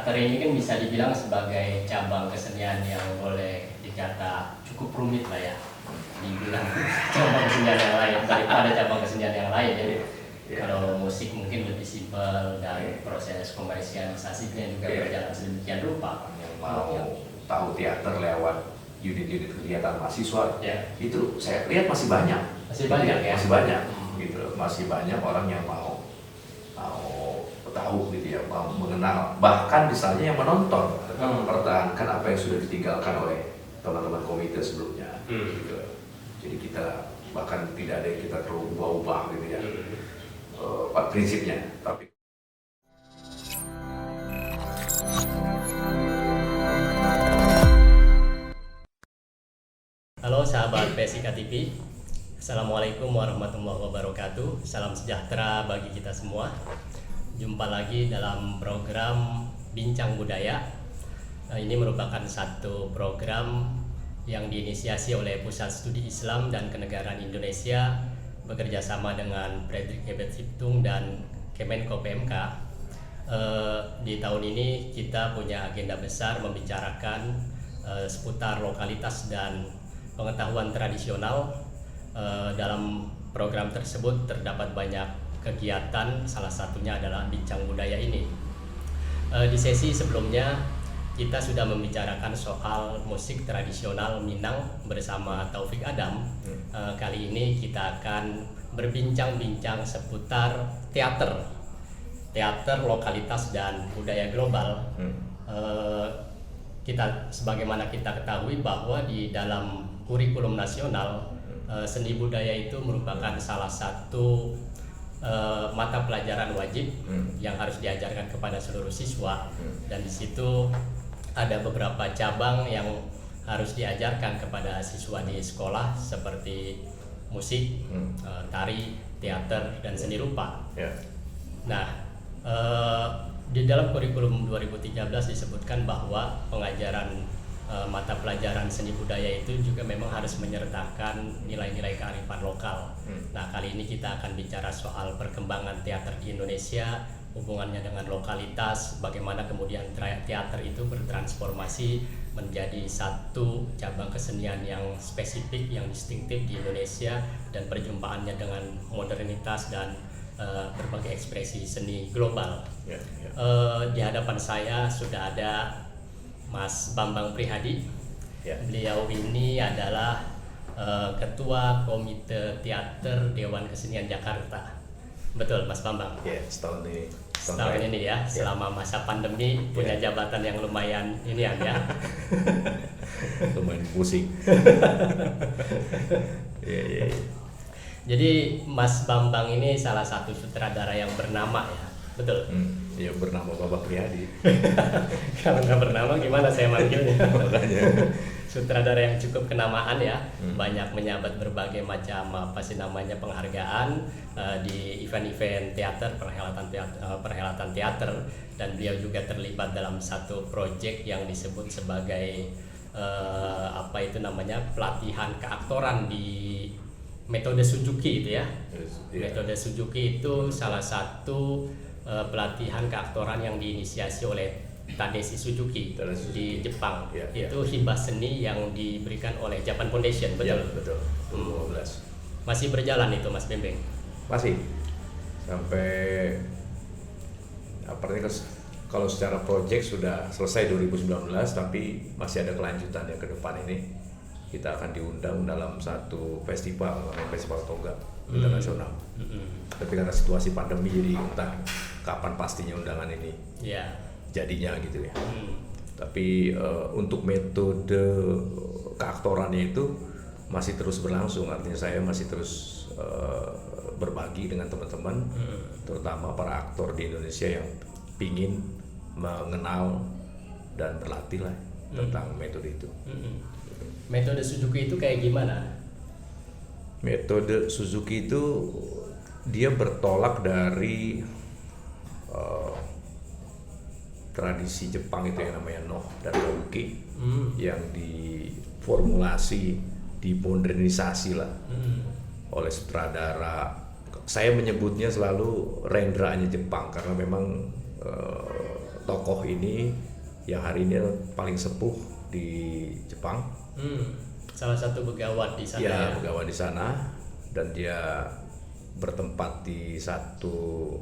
teater ini kan bisa dibilang sebagai cabang kesenian yang boleh dikata cukup rumit lah ya, dibilang cabang kesenian yang lain daripada cabang kesenian yang lain. Jadi kalau musik mungkin lebih simpel dan proses komersialisasinya juga berjalan sedemikian rupa. Yang mau tahu teater lewat unit-unit kegiatan mahasiswa, itu saya lihat masih banyak. Masih banyak ya? Masih banyak, gitu. Masih banyak orang yang mau tahu gitu ya, mau mengenal. Bahkan misalnya yang menonton tetap mempertahankan apa yang sudah ditinggalkan oleh teman-teman komite sebelumnya. Gitu. Jadi kita bahkan tidak ada yang kita perlu ubah-ubah gitu ya. Prinsipnya, tapi Halo sahabat PSIK TV, Assalamualaikum warahmatullahi wabarakatuh. Salam sejahtera bagi kita semua. Jumpa lagi dalam program Bincang Budaya. Ini merupakan satu program yang diinisiasi oleh Pusat Studi Islam dan Kenegaraan Indonesia bekerja sama dengan Friedrich Ebert Stiftung dan Kemenko PMK. Di tahun ini kita punya agenda besar membicarakan seputar lokalitas dan pengetahuan tradisional. Dalam program tersebut terdapat banyak kegiatan, salah satunya adalah Bincang Budaya ini. Di sesi sebelumnya kita sudah membicarakan soal musik tradisional Minang bersama Taufik Adam. Kali ini kita akan berbincang-bincang seputar teater lokalitas dan budaya global. Sebagaimana kita ketahui bahwa di dalam kurikulum nasional seni budaya itu merupakan salah satu mata pelajaran wajib yang harus diajarkan kepada seluruh siswa, dan di situ ada beberapa cabang yang harus diajarkan kepada siswa di sekolah seperti musik, tari, teater, dan seni rupa. Nah, di dalam kurikulum 2013 disebutkan bahwa pengajaran mata pelajaran seni budaya itu juga memang harus menyertakan nilai-nilai kearifan lokal. Nah, kali ini kita akan bicara soal perkembangan teater di Indonesia, hubungannya dengan lokalitas, bagaimana kemudian teater itu bertransformasi menjadi satu cabang kesenian yang spesifik, yang distintif di Indonesia, dan perjumpaannya dengan modernitas dan berbagai ekspresi seni global. Di hadapan saya sudah ada Mas Bambang Prihadi. Beliau ini adalah Ketua Komite Teater Dewan Kesenian Jakarta. Betul, Mas Bambang? Ya, setahun ini. Setahun ini ya, selama masa pandemi punya jabatan yang lumayan ini ya. Lumayan pusing. Jadi Mas Bambang ini salah satu sutradara yang bernama ya, betul? Iya, bernama Bapak Prihadi. Kalau nggak bernama gimana saya manggilnya? Makanya. Sutradara yang cukup kenamaan ya, banyak menyabat berbagai macam penghargaan di event-event teater, perhelatan teater, dan beliau juga terlibat dalam satu proyek yang disebut sebagai pelatihan keaktoran di metode Suzuki itu ya. Metode Suzuki itu salah satu pelatihan keaktoran yang diinisiasi oleh Tadashi Suzuki di Jepang. Itu hibah seni yang diberikan oleh Japan Foundation, betul? Betul. 2015. Masih berjalan itu, Mas Bembeng? Masih. Sampai kalau secara proyek sudah selesai 2019, tapi masih ada kelanjutan yang ke depan ini. Kita akan diundang dalam satu festival, namanya Festival Toga Internasional. Tapi karena situasi pandemi, jadi entah kapan pastinya undangan ini jadinya gitu ya. Tapi untuk metode keaktorannya itu masih terus berlangsung. Artinya saya masih terus berbagi dengan teman-teman, terutama para aktor di Indonesia yang ingin mengenal dan berlatih lah tentang metode itu. Metode Suzuki itu kayak gimana? Metode Suzuki itu dia bertolak dari tradisi Jepang itu yang namanya No dan Kabuki, yang diformulasi, dimodernisasi lah oleh sutradara. Saya menyebutnya selalu rendranya Jepang karena memang tokoh ini yang hari ini paling sepuh di Jepang. Salah satu begawan di sana ya. ya. Begawan di sana, dan dia bertempat di satu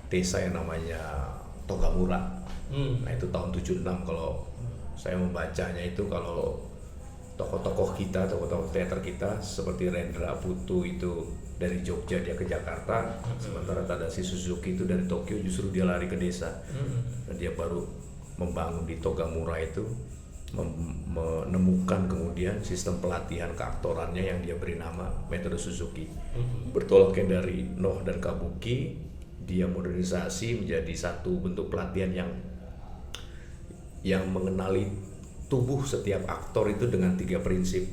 desa yang namanya Togamura. Nah itu tahun 76 kalau saya membacanya itu, kalau tokoh-tokoh kita, tokoh-tokoh teater kita seperti Rendra Putu itu dari Jogja dia ke Jakarta, sementara Tadashi Suzuki itu dari Tokyo justru dia lari ke desa. Dan dia baru membangun di Togamura itu, menemukan kemudian sistem pelatihan keaktorannya yang dia beri nama metode Suzuki. Bertolaknya dari Noh dan Kabuki, dia modernisasi menjadi satu bentuk pelatihan yang mengenali tubuh setiap aktor itu dengan 3 prinsip.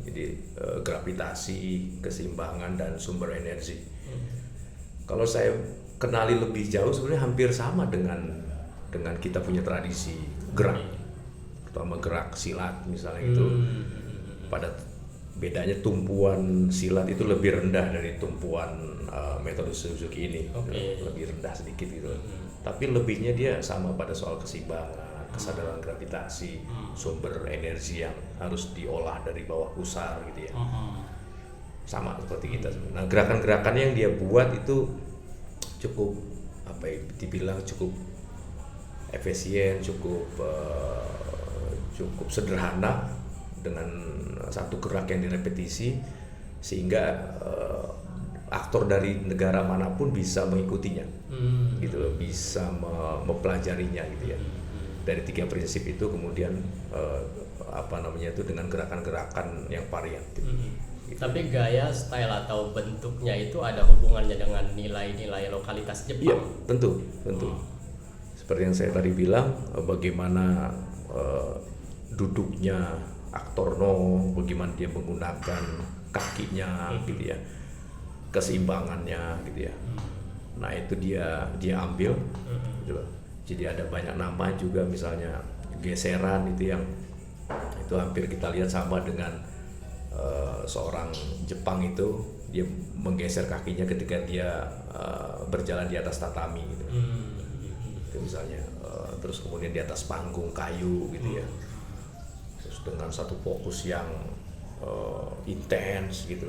Jadi gravitasi, keseimbangan, dan sumber energi. Kalau saya kenali lebih jauh, sebenarnya hampir sama dengan kita punya tradisi gerak, terutama gerak silat misalnya gitu. Pada bedanya tumpuan silat itu lebih rendah dari tumpuan metode Suzuki ini, lebih rendah sedikit gitu. Tapi lebihnya dia sama pada soal keseimbangan, kesadaran gravitasi, sumber energi yang harus diolah dari bawah pusar gitu ya. Sama seperti kita. Nah, gerakan-gerakan yang dia buat itu cukup dibilang cukup efisien, cukup sederhana, dengan satu gerak yang direpetisi, sehingga aktor dari negara manapun bisa mengikutinya, gitu loh, bisa mempelajarinya gitu ya. Dari 3 prinsip itu kemudian itu dengan gerakan-gerakan yang variatif. Gitu. Tapi gaya, style atau bentuknya itu ada hubungannya dengan nilai-nilai lokalitas Jepang. Iya, tentu. Seperti yang saya tadi bilang, bagaimana duduknya aktor Noh, bagaimana dia menggunakan kakinya gitu ya, keseimbangannya gitu ya. Nah itu dia ambil gitu loh. Jadi ada banyak nama juga, misalnya geseran itu hampir kita lihat sama dengan seorang Jepang itu, dia menggeser kakinya ketika dia berjalan di atas tatami gitu. Itu misalnya terus kemudian di atas panggung kayu gitu ya, terus dengan satu fokus yang intens gitu.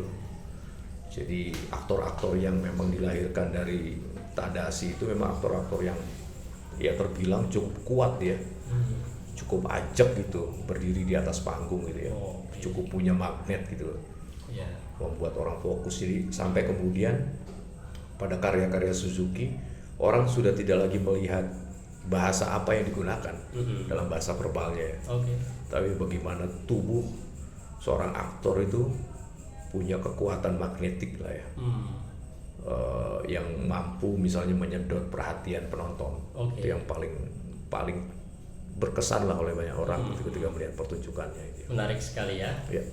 Jadi aktor-aktor yang memang dilahirkan dari Tadashi itu memang aktor-aktor yang ya terbilang cukup kuat ya, cukup ajak gitu, berdiri di atas panggung gitu ya, cukup punya magnet gitu, membuat orang fokus. Jadi sampai kemudian pada karya-karya Suzuki, orang sudah tidak lagi melihat bahasa apa yang digunakan dalam bahasa verbalnya ya. Tapi bagaimana tubuh seorang aktor itu punya kekuatan magnetik lah ya, yang mampu misalnya menyedot perhatian penonton. Itu yang paling berkesan lah oleh banyak orang ketika melihat pertunjukannya itu. Menarik sekali ya. Ya.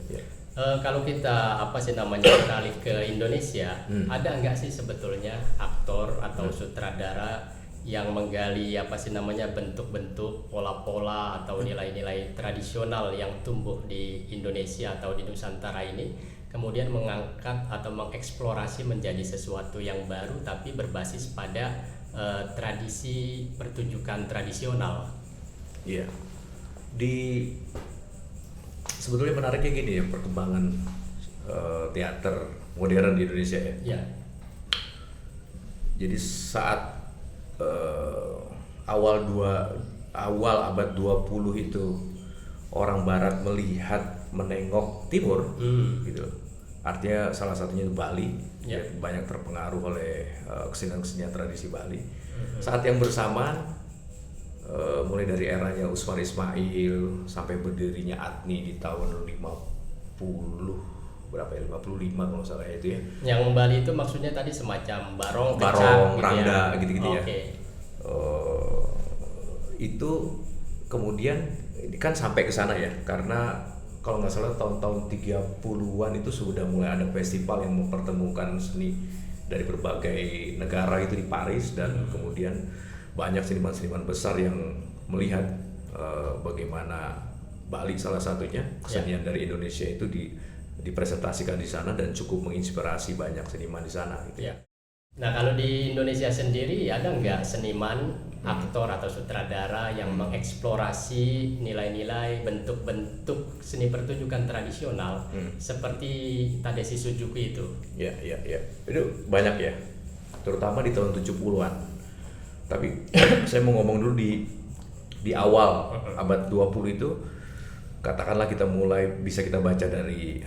Kalau kita beralih ke Indonesia, ada nggak sih sebetulnya aktor atau sutradara yang menggali bentuk-bentuk, pola-pola atau nilai-nilai tradisional yang tumbuh di Indonesia atau di Nusantara ini, kemudian mengangkat atau mengeksplorasi menjadi sesuatu yang baru tapi berbasis pada tradisi pertunjukan tradisional? Iya. Sebetulnya menariknya gini ya, perkembangan teater modern di Indonesia ya. Jadi saat awal abad 20 itu orang barat menengok timur gitu. Artinya salah satunya itu Bali, banyak terpengaruh oleh kesenian-kesenian tradisi Bali. Saat yang bersamaan, mulai dari eranya Usmar Ismail sampai berdirinya ATNI di tahun 55 kalau salah itu ya. Yang Bali itu maksudnya tadi semacam barong, rangda gitu gitu-gitu ya. Itu kemudian kan sampai ke sana ya, karena kalau nggak salah tahun-tahun 30-an itu sudah mulai ada festival yang mempertemukan seni dari berbagai negara itu di Paris, dan kemudian banyak seniman-seniman besar yang melihat bagaimana Bali salah satunya kesenian dari Indonesia itu dipresentasikan di sana dan cukup menginspirasi banyak seniman di sana gitu. Nah kalau di Indonesia sendiri ada nggak seniman aktor atau sutradara yang mengeksplorasi nilai-nilai bentuk-bentuk seni pertunjukan tradisional seperti Tadashi Suzuki itu. Ya. Itu banyak ya, terutama di tahun 70-an. Tapi saya mau ngomong dulu di awal abad 20 itu, katakanlah kita mulai bisa kita baca dari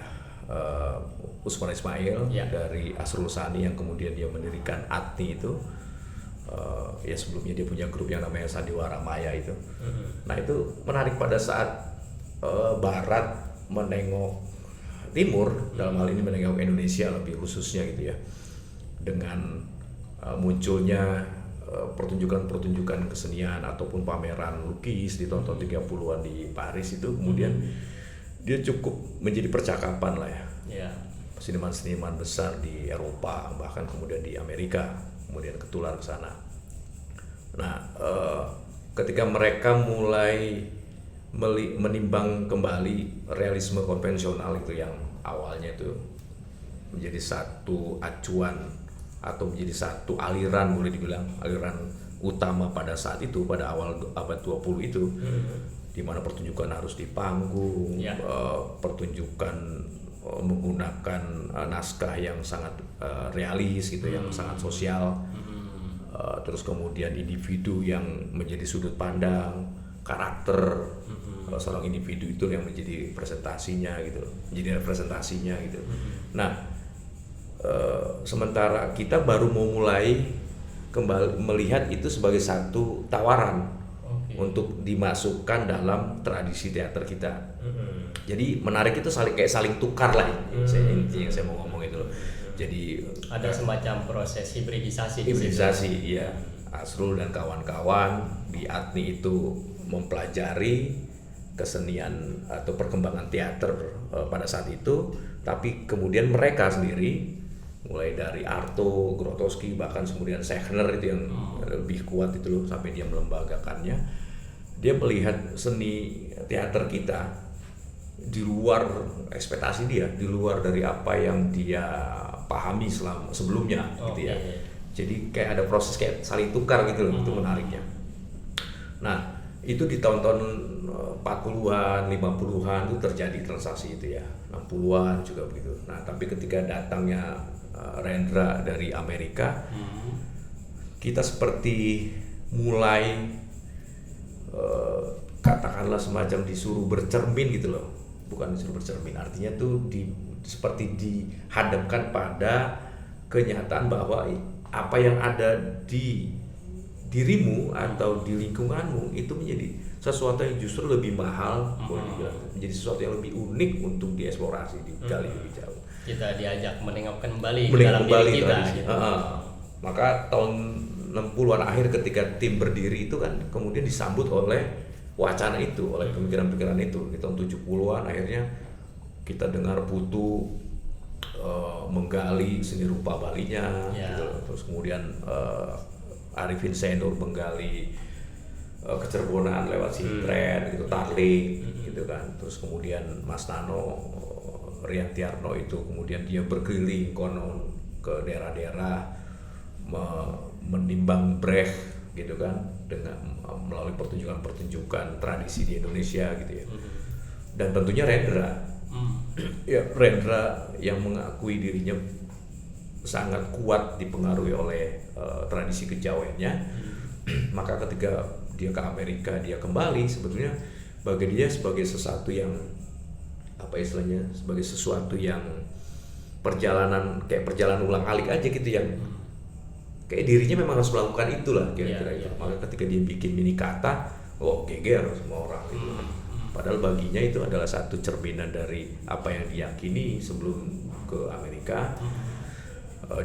Usman Ismail, dari Asrul Sani yang kemudian dia mendirikan ATNI itu. Ya sebelumnya dia punya grup yang namanya Sandiwara Maya itu. Nah itu menarik pada saat Barat menengok Timur, dalam hal ini menengok Indonesia lebih khususnya gitu ya, dengan munculnya pertunjukan-pertunjukan kesenian ataupun pameran lukis di tahun 30-an di Paris itu, kemudian dia cukup menjadi percakapan lah ya. Seniman-seniman besar di Eropa, bahkan kemudian di Amerika, kemudian ketular ke sana. Nah, ketika mereka mulai menimbang kembali realisme konvensional itu yang awalnya itu menjadi satu acuan atau menjadi satu aliran, boleh dibilang aliran utama pada saat itu, pada awal abad 20 itu, di mana pertunjukan harus di panggung, pertunjukan menggunakan naskah yang sangat realis gitu, yang sangat sosial, terus kemudian individu yang menjadi sudut pandang, karakter seorang individu itu yang menjadi presentasinya gitu, menjadi representasinya gitu. Nah, sementara kita baru mau mulai kembali melihat itu sebagai satu tawaran untuk dimasukkan dalam tradisi teater kita. Jadi menarik itu saling tukar lah, intinya yang saya mau ngomong itu loh. Jadi ada semacam proses hibridisasi. Iya. Asrul dan kawan-kawan di ATNI itu mempelajari kesenian atau perkembangan teater pada saat itu, tapi kemudian mereka sendiri mulai dari Arto, Grotowski, bahkan kemudian Sechner itu yang lebih kuat itu loh, sampai dia melembagakannya. Dia melihat seni teater kita di luar ekspektasi dia, di luar dari apa yang dia pahami sebelumnya gitu ya. Jadi kayak ada proses kayak saling tukar gitu loh, itu menariknya. Nah, itu di tahun-tahun 40-an, 50-an itu terjadi transaksi itu ya, 60-an juga begitu. Nah, tapi ketika datangnya Rendra dari Amerika, kita seperti mulai katakanlah semacam disuruh bercermin gitu loh. Bukan disuruh bercermin, artinya tuh seperti dihadapkan pada kenyataan bahwa apa yang ada di dirimu atau di lingkunganmu itu menjadi sesuatu yang justru lebih mahal, boleh dibilang, menjadi sesuatu yang lebih unik untuk dieksplorasi, digali lebih jauh. Kita diajak menengok kembali dalam diri kita. Gitu. Maka tahun 60-an akhir ketika tim berdiri itu kan kemudian disambut oleh wacana itu, oleh pemikiran-pemikiran itu. Di tahun 70-an akhirnya kita dengar Putu menggali seni rupa Balinya, gitu. Terus kemudian Arifin Senur menggali kecerbonan lewat sintren, gitu, tarling, gitu kan. Terus kemudian Mas Nano, Rian Tiarno itu kemudian dia berkeliling konon ke daerah-daerah menimbang Brecht, gitu kan, dengan melalui pertunjukan-pertunjukan tradisi di Indonesia, gitu ya. Dan tentunya Rendra, ya Rendra yang mengakui dirinya sangat kuat dipengaruhi oleh tradisi kejawennya. Maka ketika dia ke Amerika, dia kembali, sebetulnya bagi dia sebagai sesuatu yang apa istilahnya, sebagai sesuatu yang perjalanan ulang alik aja gitu, yang kayak dirinya memang harus melakukan itulah kira-kira itu. Maka ketika dia bikin mini kata, geger semua orang gitu. Padahal baginya itu adalah satu cerminan dari apa yang diyakini sebelum ke Amerika.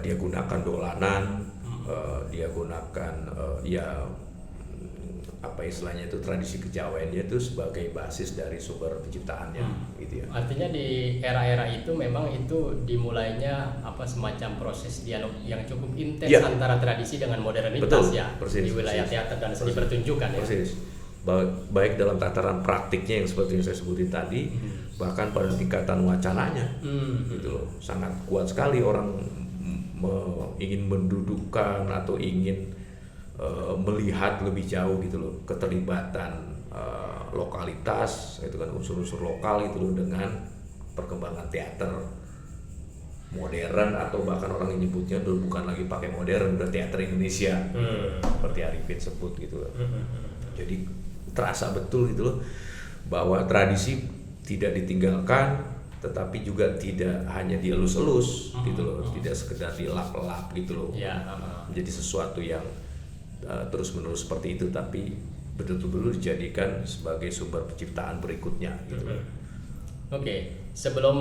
Dia gunakan dolanan, dia gunakan apa istilahnya itu tradisi kejawennya itu sebagai basis dari sumber penciptaannya, gitu ya. Artinya di era-era itu memang itu dimulainya apa semacam proses dialog yang cukup intens antara tradisi dengan modernitas. Betul, persis, di wilayah teater dan seni pertunjukan ya. Persis. Baik dalam tataran praktiknya yang seperti yang saya sebutin tadi, bahkan pada tingkatan wacananya, gitu loh. Sangat kuat sekali orang ingin mendudukkan atau ingin melihat lebih jauh gitu loh, keterlibatan lokalitas itu kan, unsur-unsur lokal gitu loh, dengan perkembangan teater modern, atau bahkan orang yang nyebutnya dulu bukan lagi pakai modern, udah teater Indonesia seperti Arifin sebut gitu loh. Jadi terasa betul gitu loh bahwa tradisi tidak ditinggalkan, tetapi juga tidak hanya dielus-elus gitu loh, tidak sekedar dilap-lap gitu loh, menjadi sesuatu yang terus-menerus seperti itu, tapi betul-betul dijadikan sebagai sumber penciptaan berikutnya gitu. Oke, sebelum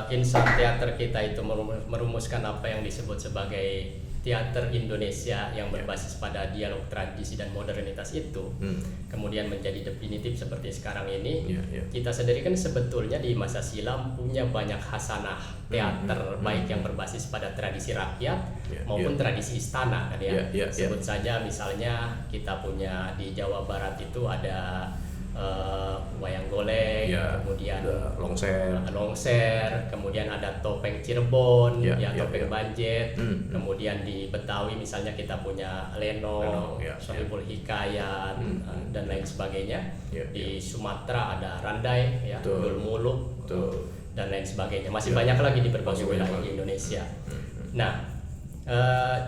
insan teater kita itu merumuskan apa yang disebut sebagai teater Indonesia yang berbasis pada dialog tradisi dan modernitas itu, kemudian menjadi definitif seperti sekarang ini, kita sendiri kan sebetulnya di masa silam punya banyak khasanah teater, baik yang berbasis pada tradisi rakyat maupun tradisi istana kan ya. Sebut saja misalnya kita punya di Jawa Barat itu ada wayang golek, kemudian longser, kemudian ada topeng Cirebon, topeng Banjet, kemudian di Betawi misalnya kita punya Leno, Sohibul Hikayat, dan lain sebagainya. Di Sumatera ada Randai, Dul Muluk, dan lain sebagainya. Masih banyak lagi di berbagai wilayah di Indonesia. Nah,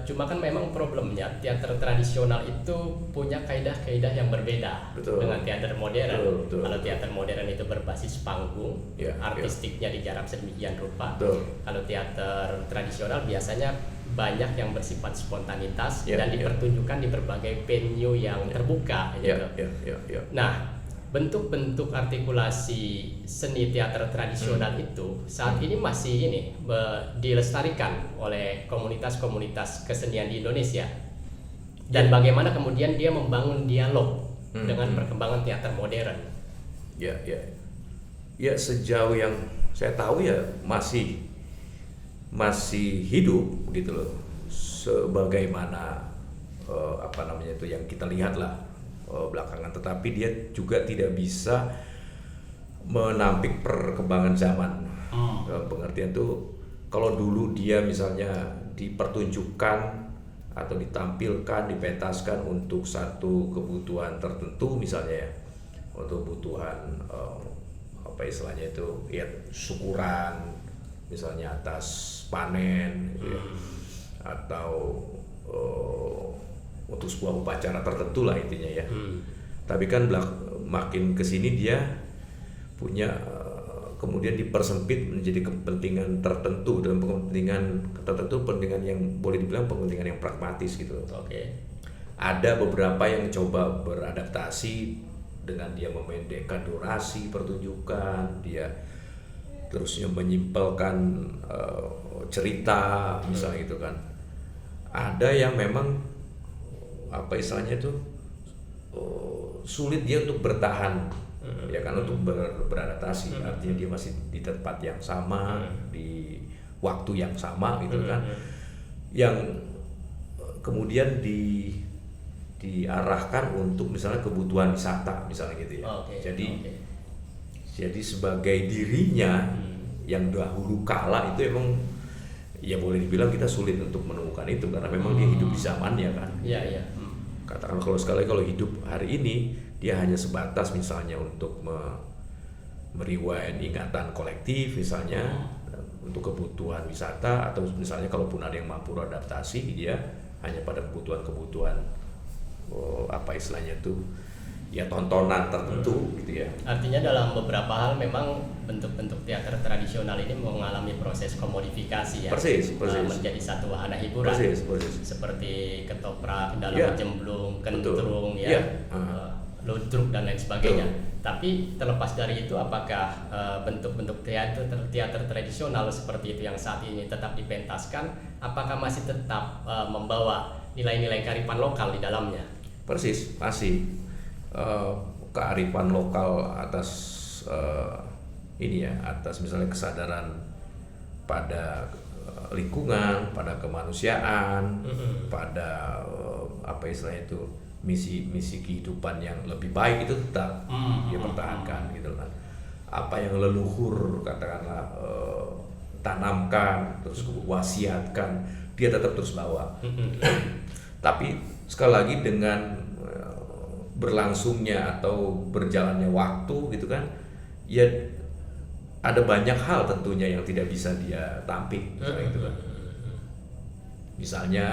cuma kan memang problemnya teater tradisional itu punya kaidah-kaidah yang berbeda dengan teater modern. Kalau teater modern itu berbasis panggung, artistiknya digarap sedemikian rupa. Kalau teater tradisional biasanya banyak yang bersifat spontanitas dan dipertunjukkan di berbagai venue yang terbuka gitu. Nah, bentuk-bentuk artikulasi seni teater tradisional itu saat ini masih dilestarikan oleh komunitas-komunitas kesenian di Indonesia. Dan bagaimana kemudian dia membangun dialog dengan perkembangan teater modern? Ya, sejauh yang saya tahu ya masih hidup gitu loh, sebagaimana itu yang kita lihat lah belakangan, tetapi dia juga tidak bisa menampik perkembangan zaman. Pengertian tuh, kalau dulu dia misalnya dipertunjukkan atau ditampilkan, dipentaskan untuk satu kebutuhan tertentu misalnya ya, untuk kebutuhan syukuran misalnya atas panen atau untuk sebuah upacara tertentu lah intinya ya. Tapi kan makin kesini dia punya kemudian dipersempit menjadi kepentingan tertentu, dan kepentingan yang boleh dibilang kepentingan yang pragmatis gitu. Ada beberapa yang coba beradaptasi dengan dia memendekkan durasi pertunjukan, dia terusnya menyimpelkan cerita misalnya gitu kan. Ada yang memang sulit dia untuk bertahan, ya kan, untuk beradaptasi. Artinya dia masih di tempat yang sama, di waktu yang sama gitu kan, yang kemudian diarahkan untuk misalnya kebutuhan wisata misalnya gitu ya. Jadi sebagai dirinya yang dahulu kala itu emang ya boleh dibilang kita sulit untuk menemukan itu, karena memang dia hidup di zamannya kan. Katakan kalau hidup hari ini dia hanya sebatas misalnya untuk meriwayat ingatan kolektif misalnya untuk kebutuhan wisata, atau misalnya kalaupun ada yang mampu adaptasi dia hanya pada kebutuhan tontonan tertentu gitu ya. Artinya dalam beberapa hal memang bentuk-bentuk teater tradisional ini mengalami proses komodifikasi ya. Persis. Menjadi satu wahana hiburan. Persis. Seperti ketoprak, dalam jemblung, kentrung ludruk dan lain sebagainya. Tapi terlepas dari itu, apakah bentuk-bentuk teater tradisional seperti itu yang saat ini tetap dipentaskan, apakah masih tetap membawa nilai-nilai kearifan lokal di dalamnya? Persis, masih kearifan lokal atas atas misalnya kesadaran pada lingkungan, pada kemanusiaan, pada misi kehidupan yang lebih baik itu tetap dia pertahankan gitu kan. Apa yang leluhur katakanlah tanamkan, terus wasiatkan, dia tetap terus bawa. Tapi sekali lagi dengan berlangsungnya atau berjalannya waktu gitu kan, ya ada banyak hal tentunya yang tidak bisa dia tampik misalnya gitu kan. Misalnya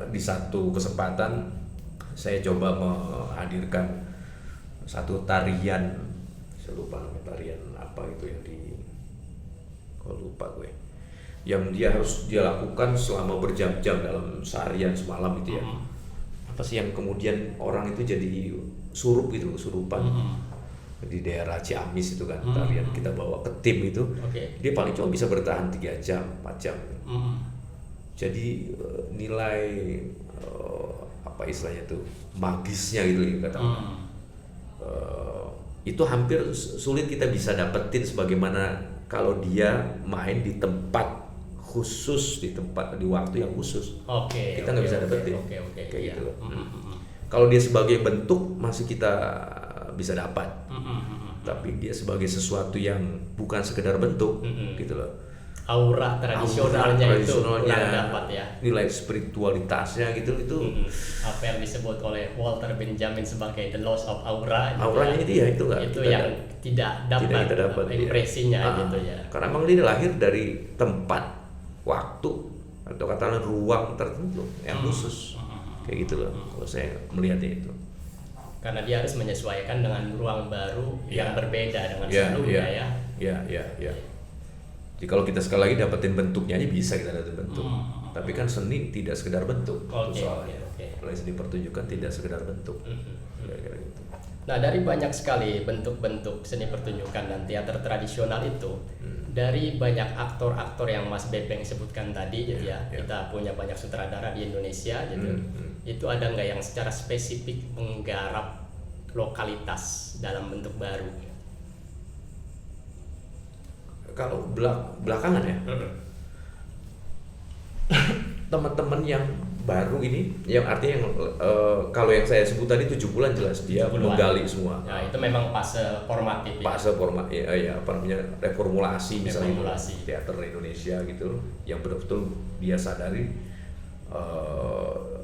di satu kesempatan saya coba menghadirkan satu tarian, saya lupa namanya tarian apa itu yang kok lupa gue, yang dia harus dia lakukan selama berjam-jam dalam seharian semalam gitu ya. Apa sih yang kemudian orang itu jadi surup gitu, surupan di daerah Ciamis itu kan, tarian kita bawa ke tim itu, dia paling cuma bisa bertahan 3 jam, 4 jam. Jadi nilai apa istilahnya itu magisnya gitu ya katakan, itu hampir sulit kita bisa dapetin sebagaimana kalau dia main di tempat khusus, di waktu yang khusus. Kita nggak bisa dapetin kayak gitu loh. Kalau dia sebagai bentuk masih kita bisa dapat, tapi dia sebagai sesuatu yang bukan sekedar bentuk gitu loh. Aura tradisionalnya itu kurang dapat ya. Nilai spiritualitasnya gitu itu. Apa yang disebut oleh Walter Benjamin sebagai the loss of aura. Auranya itu ya itu nggak. Itu yang tidak dapat impresinya gitu ya. Karena memang dia lahir dari tempat, waktu atau katakanlah ruang tertentu yang khusus. Kayak gitu loh, kalau saya melihatnya itu. Karena dia harus menyesuaikan dengan ruang baru yang berbeda dengan sebelumnya ya. Iya. Jadi kalau kita sekali lagi dapetin bentuknya aja bisa kita dapetin bentuk. Tapi kan seni tidak sekedar bentuk. Soalnya. Kalau seni pertunjukan tidak sekedar bentuk. Kira-kira gitu. Nah, dari banyak sekali bentuk-bentuk seni pertunjukan dan teater tradisional itu, dari banyak aktor-aktor yang Mas Bebeng sebutkan tadi, gitu ya, kita punya banyak sutradara di Indonesia, gitu. Itu ada nggak yang secara spesifik menggarap lokalitas dalam bentuk baru? Kalau belakangan ya, teman-teman yang baru ini, yang artinya yang kalau yang saya sebut tadi 7 bulan jelas dia menggali semua. Nah, itu memang fase formatif. Fase apa namanya reformulasi misalnya teater Indonesia gitu, yang betul-betul dia sadari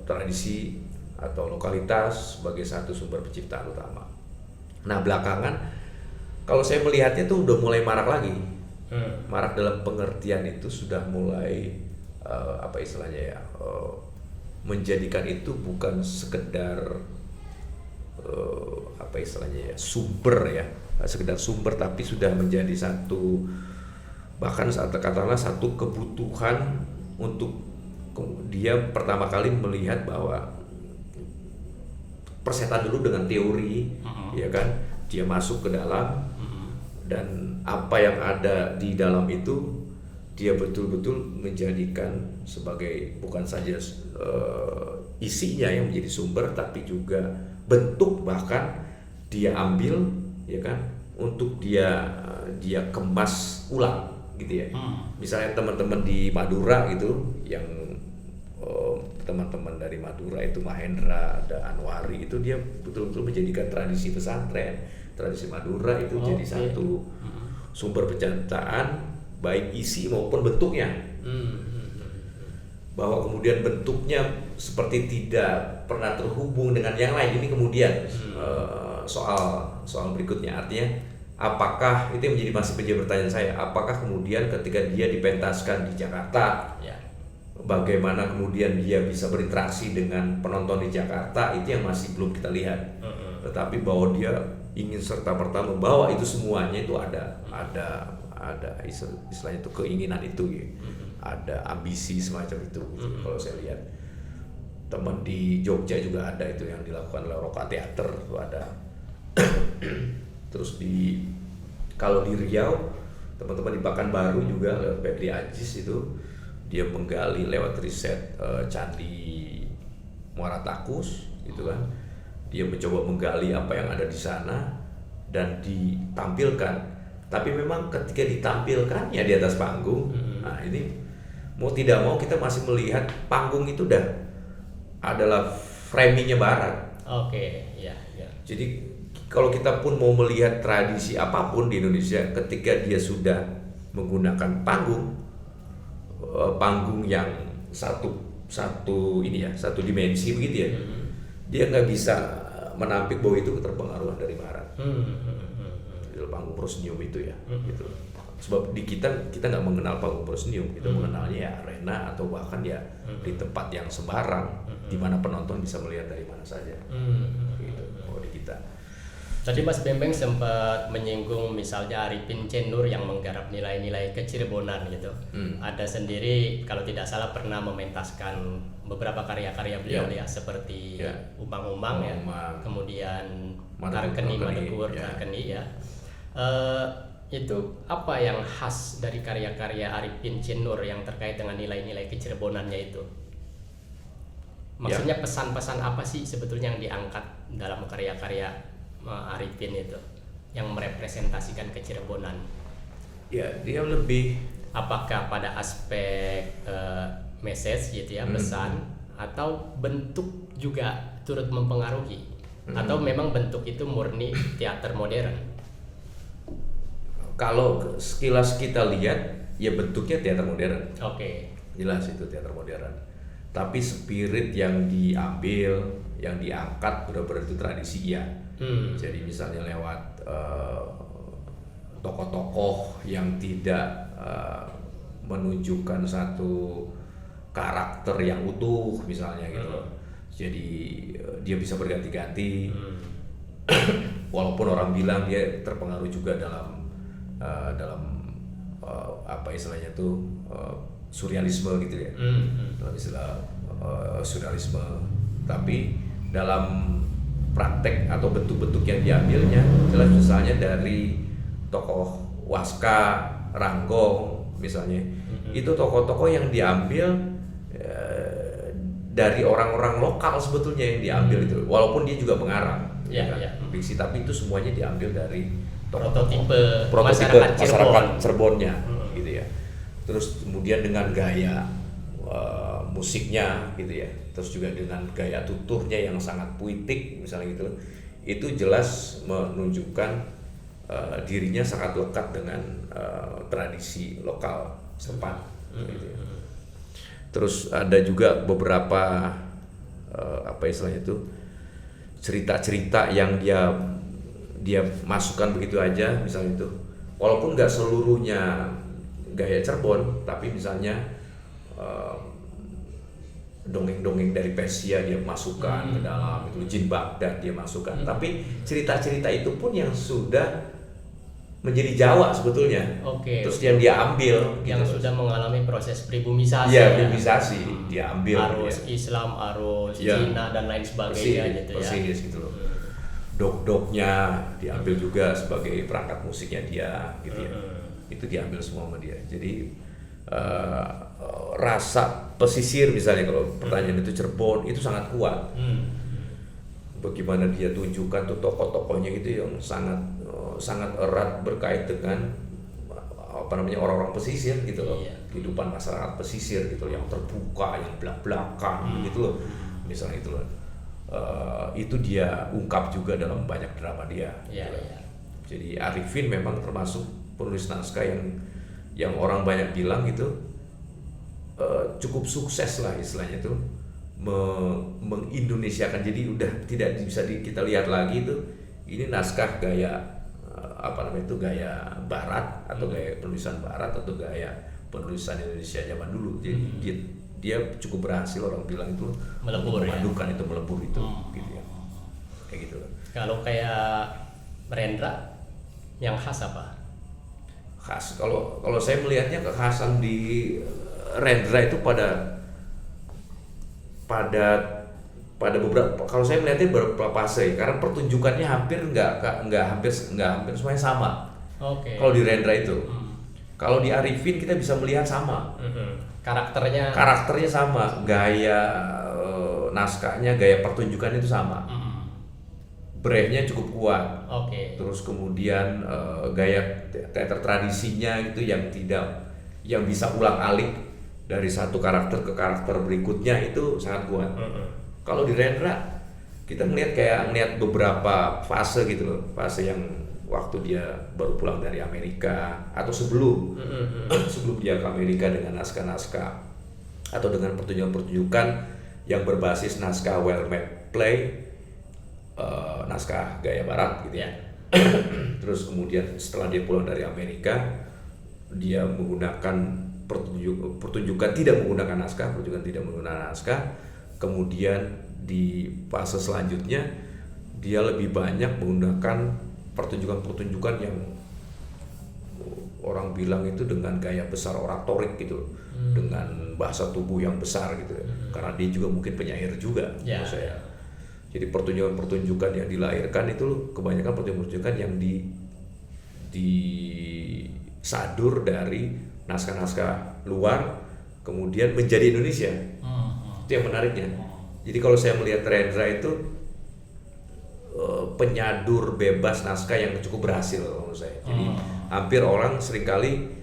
tradisi atau lokalitas sebagai satu sumber penciptaan utama. Nah, belakangan kalau saya melihatnya tuh udah mulai marak lagi. Marak dalam pengertian itu sudah mulai apa istilahnya ya, menjadikan itu bukan sekedar apa istilahnya ya, sumber ya, sekedar sumber, tapi sudah menjadi satu, bahkan katakanlah satu kebutuhan untuk dia pertama kali melihat bahwa persetan dulu dengan teori, ya kan, dia masuk ke dalam dan apa yang ada di dalam itu dia betul-betul menjadikan sebagai bukan saja isinya yang menjadi sumber, tapi juga bentuk, bahkan dia ambil, ya kan, untuk dia kemas ulang gitu ya. Misalnya teman-teman di Madura gitu, yang teman-teman dari Madura itu Mahendra, ada Anwari, itu dia betul-betul menjadikan tradisi pesantren, tradisi Madura itu jadi satu sumber penciptaan baik isi maupun bentuknya. Bahwa kemudian bentuknya seperti tidak pernah terhubung dengan yang lain, ini kemudian soal berikutnya, artinya apakah itu yang menjadi pertanyaan saya, apakah kemudian ketika dia dipentaskan di Jakarta, bagaimana kemudian dia bisa berinteraksi dengan penonton di Jakarta, itu yang masih belum kita lihat. Tetapi bahwa dia ingin serta-merta membawa itu semuanya, itu ada istilahnya itu keinginan itu ya. Ada ambisi semacam itu gitu. Kalau saya lihat teman di Jogja juga ada itu yang dilakukan oleh Roka Teater itu ada. Terus kalau di Riau teman-teman di Pekanbaru juga lewat Febri Ajis itu dia menggali lewat riset Candi Muara Takus gitu kan. Dia mencoba menggali apa yang ada di sana dan ditampilkan. Tapi memang ketika ditampilkannya di atas panggung, nah ini mau tidak mau kita masih melihat panggung itu adalah framingnya Barat. Ya. Jadi kalau kita pun mau melihat tradisi apapun di Indonesia, ketika dia sudah menggunakan panggung yang satu dimensi begitu ya, dia nggak bisa menampik bahwa itu keterpengaruhan dari barat. Di panggung prosenium itu ya, gitu. Sebab di kita nggak mengenal panggung prosenium, kita mengenalnya ya arena atau bahkan ya di tempat yang sembarang, di mana penonton bisa melihat dari mana saja. Gitu. Oh, di kita. Tadi Mas Bembeng sempat menyinggung misalnya Arifin C. Nur yang menggarap nilai-nilai kecirebonan gitu. Ada sendiri kalau tidak salah pernah mementaskan beberapa karya-karya beliau ya seperti Umang-Umang ya, kemudian Karkeni Madekur Karkeni ya. Itu apa yang khas dari karya-karya Arifin C. Nur yang terkait dengan nilai-nilai kecirebonannya itu? Maksudnya pesan-pesan apa sih sebetulnya yang diangkat dalam karya-karya Arifin itu yang merepresentasikan kecirebonan? Ya, dia lebih apakah pada aspek message gitu ya, pesan, atau bentuk juga turut mempengaruhi, atau memang bentuk itu murni teater modern? Kalau sekilas kita lihat, ya bentuknya teater modern. Oke. Jelas itu teater modern. Tapi spirit yang diambil, yang diangkat benar-benar itu tradisi ya. Jadi misalnya lewat tokoh-tokoh yang tidak menunjukkan satu karakter yang utuh misalnya gitu. Jadi dia bisa berganti-ganti. Walaupun orang bilang dia terpengaruh juga dalam apa istilahnya tuh surrealisme gitu ya, dalam istilah surrealisme. Tapi dalam praktek atau bentuk-bentuk yang diambilnya jelas misalnya dari tokoh Waska, Ranggong misalnya, itu tokoh-tokoh yang diambil dari orang-orang lokal sebetulnya yang diambil itu, walaupun dia juga pengarang fiksi, tapi itu semuanya diambil dari prototipe masyarakat Cirebonnya gitu ya. Terus kemudian dengan gaya musiknya gitu ya, terus juga dengan gaya tuturnya yang sangat puitik misalnya gitu, itu jelas menunjukkan dirinya sangat lekat dengan tradisi lokal setempat gitu ya. Terus ada juga beberapa apa istilahnya itu cerita-cerita yang dia masukkan begitu aja misalnya itu, walaupun nggak seluruhnya gaya Cirebon, tapi misalnya dongeng-dongeng dari Persia dia masukkan ke dalam, itu Jin Baghdad dia masukkan, tapi cerita-cerita itu pun yang sudah menjadi Jawa sebetulnya. Terus yang dia ambil yang gitu, sudah mengalami proses pribumisasi. Iya, pribumisasi dia ambil arus ya. Islam, arus Cina dan lain sebagainya gitu ya. Persis gitu loh. Dok-doknya diambil juga sebagai perangkat musiknya dia gitu ya. Itu diambil semua sama dia. Jadi rasa pesisir misalnya, kalau pertanyaan itu Cirebon itu sangat kuat. Bagaimana dia tunjukkan tuh tokoh-tokohnya itu yang sangat erat berkait dengan apa namanya orang-orang pesisir gitu loh. Kehidupan masyarakat pesisir gitu, yang terbuka, yang belak-belakan gitu loh. Misalnya itu loh. Itu dia ungkap juga dalam banyak drama dia. Jadi Arifin memang termasuk penulis naskah yang orang banyak bilang gitu cukup sukses lah istilahnya itu mengindonesiakan. Jadi udah tidak bisa kita lihat lagi itu ini naskah gaya apa namanya itu gaya Barat atau gaya penulisan Barat atau gaya penulisan Indonesia zaman dulu. Jadi dia cukup berhasil, orang bilang itu memadukan itu, melebur itu gitu ya, kayak gitu loh. Kalau kayak Rendra yang khas apa? Khas kalau saya melihatnya kekhasan di Rendra itu pada beberapa, kalau saya melihatnya beberapa fase, karena pertunjukannya hampir hampir semuanya sama. Kalau di Rendra itu, kalau di Arifin kita bisa melihat sama. Karakternya sama, gaya naskahnya, gaya pertunjukannya itu sama. Brehnya cukup kuat. Terus kemudian gaya teater tradisinya itu yang bisa ulang-alik dari satu karakter ke karakter berikutnya itu sangat kuat. Kalau di Rendra kita melihat beberapa fase gitu loh, fase yang waktu dia baru pulang dari Amerika atau sebelum dia ke Amerika dengan naskah-naskah atau dengan pertunjukan-pertunjukan yang berbasis naskah well made play naskah gaya barat gitu ya. Terus kemudian setelah dia pulang dari Amerika, dia menggunakan pertunjukan tidak menggunakan naskah. Kemudian di fase selanjutnya dia lebih banyak menggunakan pertunjukan yang orang bilang itu dengan gaya besar oratorik gitu, dengan bahasa tubuh yang besar gitu, karena dia juga mungkin penyair juga menurut saya. Jadi pertunjukan yang dilahirkan itu kebanyakan pertunjukan yang disadur dari naskah-naskah luar kemudian menjadi Indonesia. Itu yang menariknya. Jadi kalau saya melihat Rendra itu penyadur bebas naskah yang cukup berhasil menurut saya. Jadi hampir orang seringkali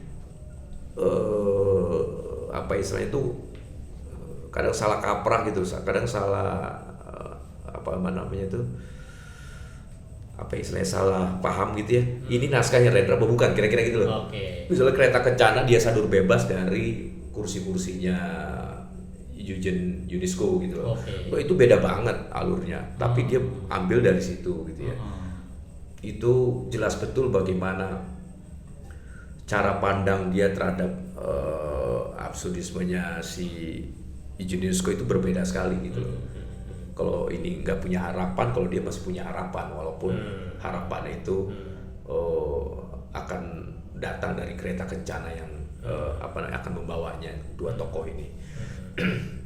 apa istilahnya itu kadang salah kaprah gitu, kadang salah salah paham gitu ya. Ini naskahnya Rendra bukan, kira-kira gitu loh. Misalnya Kereta Kencana dia sadur bebas dari kursi-kursinya Eugen Ionesco gitu loh. Itu beda banget alurnya, tapi dia ambil dari situ gitu ya. Itu jelas betul bagaimana cara pandang dia terhadap absurdismenya si Eugen Ionesco itu berbeda sekali gitu loh. Kalau ini nggak punya harapan, kalau dia masih punya harapan, walaupun harapan itu akan datang dari Kereta Kencana yang akan membawanya dua tokoh ini.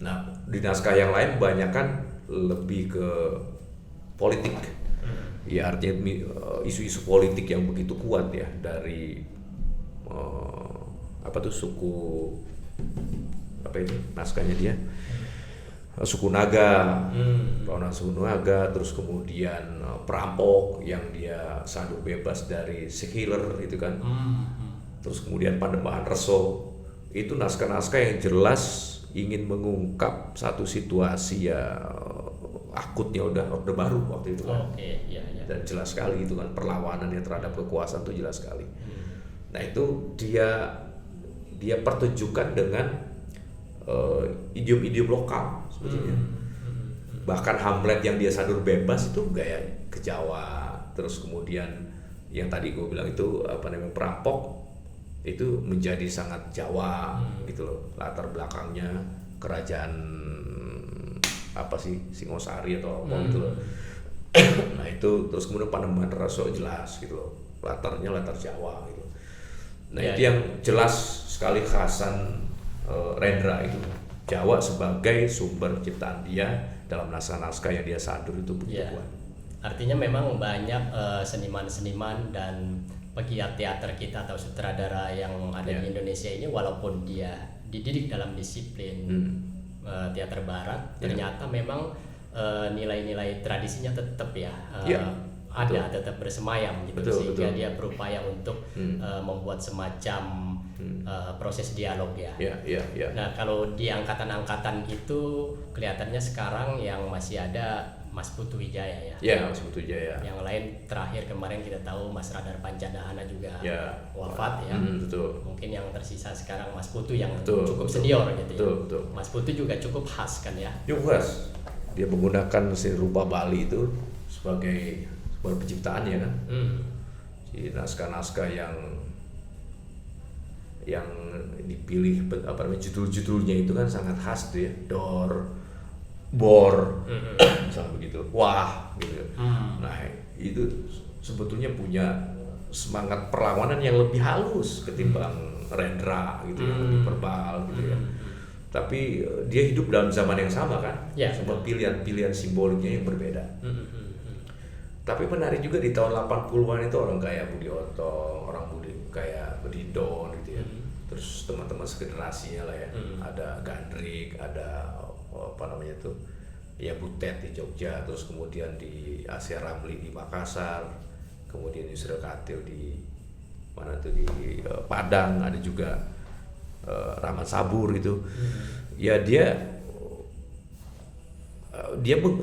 Nah, di naskah yang lain kebanyakan lebih ke politik, ya artinya isu-isu politik yang begitu kuat ya dari suku naskahnya dia. Suku Naga, Rawanan suku Naga, terus kemudian perampok yang dia sadur bebas dari Sekiler itu kan, terus kemudian Panembahan Reso, itu naskah-naskah yang jelas ingin mengungkap satu situasi ya akutnya Orde Baru waktu itu kan, dan jelas sekali itu kan perlawanannya terhadap kekuasaan itu jelas sekali. Nah itu dia pertunjukkan dengan idiom-idiom lokal sebetulnya. Bahkan Hamlet yang dia sadur bebas itu gaya ke Jawa. Terus kemudian yang tadi gue bilang itu perampok itu menjadi sangat Jawa gitu loh. Latar belakangnya kerajaan Singosari atau apa gitu loh. Nah itu terus kemudian Panembahan Reso jelas gitu loh. Latarnya latar Jawa gitu. Nah itu yang jelas sekali khasan Rendra itu, Jawa sebagai sumber ciptaan dia dalam naskah-naskah yang dia sadur itu begitu kuat. Artinya memang banyak seniman-seniman dan pegiat teater kita atau sutradara yang ada di Indonesia ini, walaupun dia dididik dalam disiplin teater barat, ternyata memang nilai-nilai tradisinya tetap ada, tetap bersemayam gitu, sehingga dia berupaya untuk membuat semacam proses dialog ya. Nah kalau di angkatan-angkatan itu kelihatannya sekarang yang masih ada Mas Putu Wijaya ya. Mas Putu Wijaya. Yang lain terakhir kemarin kita tahu Mas Radar Pancadahana juga wafat ya. Betul. Mungkin yang tersisa sekarang Mas Putu yang cukup senior gitu ya. Mas Putu juga cukup khas kan ya. Cukup khas. Dia menggunakan seni rupa Bali itu sebagai penciptaan ya kan. Jadi naskah-naskah yang dipilih judul-judulnya itu kan sangat khas tuh ya. Dor, Bor, misalnya begitu. Wah, gitu. Nah, itu sebetulnya punya semangat perlawanan yang lebih halus ketimbang Rendra gitu yang lebih verbal gitu ya. Tapi dia hidup dalam zaman yang sama kan. Sama pilihan-pilihan simboliknya yang berbeda. Tapi menarik juga di tahun 80-an itu orang kayak Budi Otto, kayak Bedidon gitu ya. Terus teman-teman segenerasinya lah ya. Ada Gandrik, ada Butet di Jogja, terus kemudian di Asia Ramli di Makassar, kemudian Yusril Katil di di Padang, ada juga Rahmat Sabur gitu. Ya dia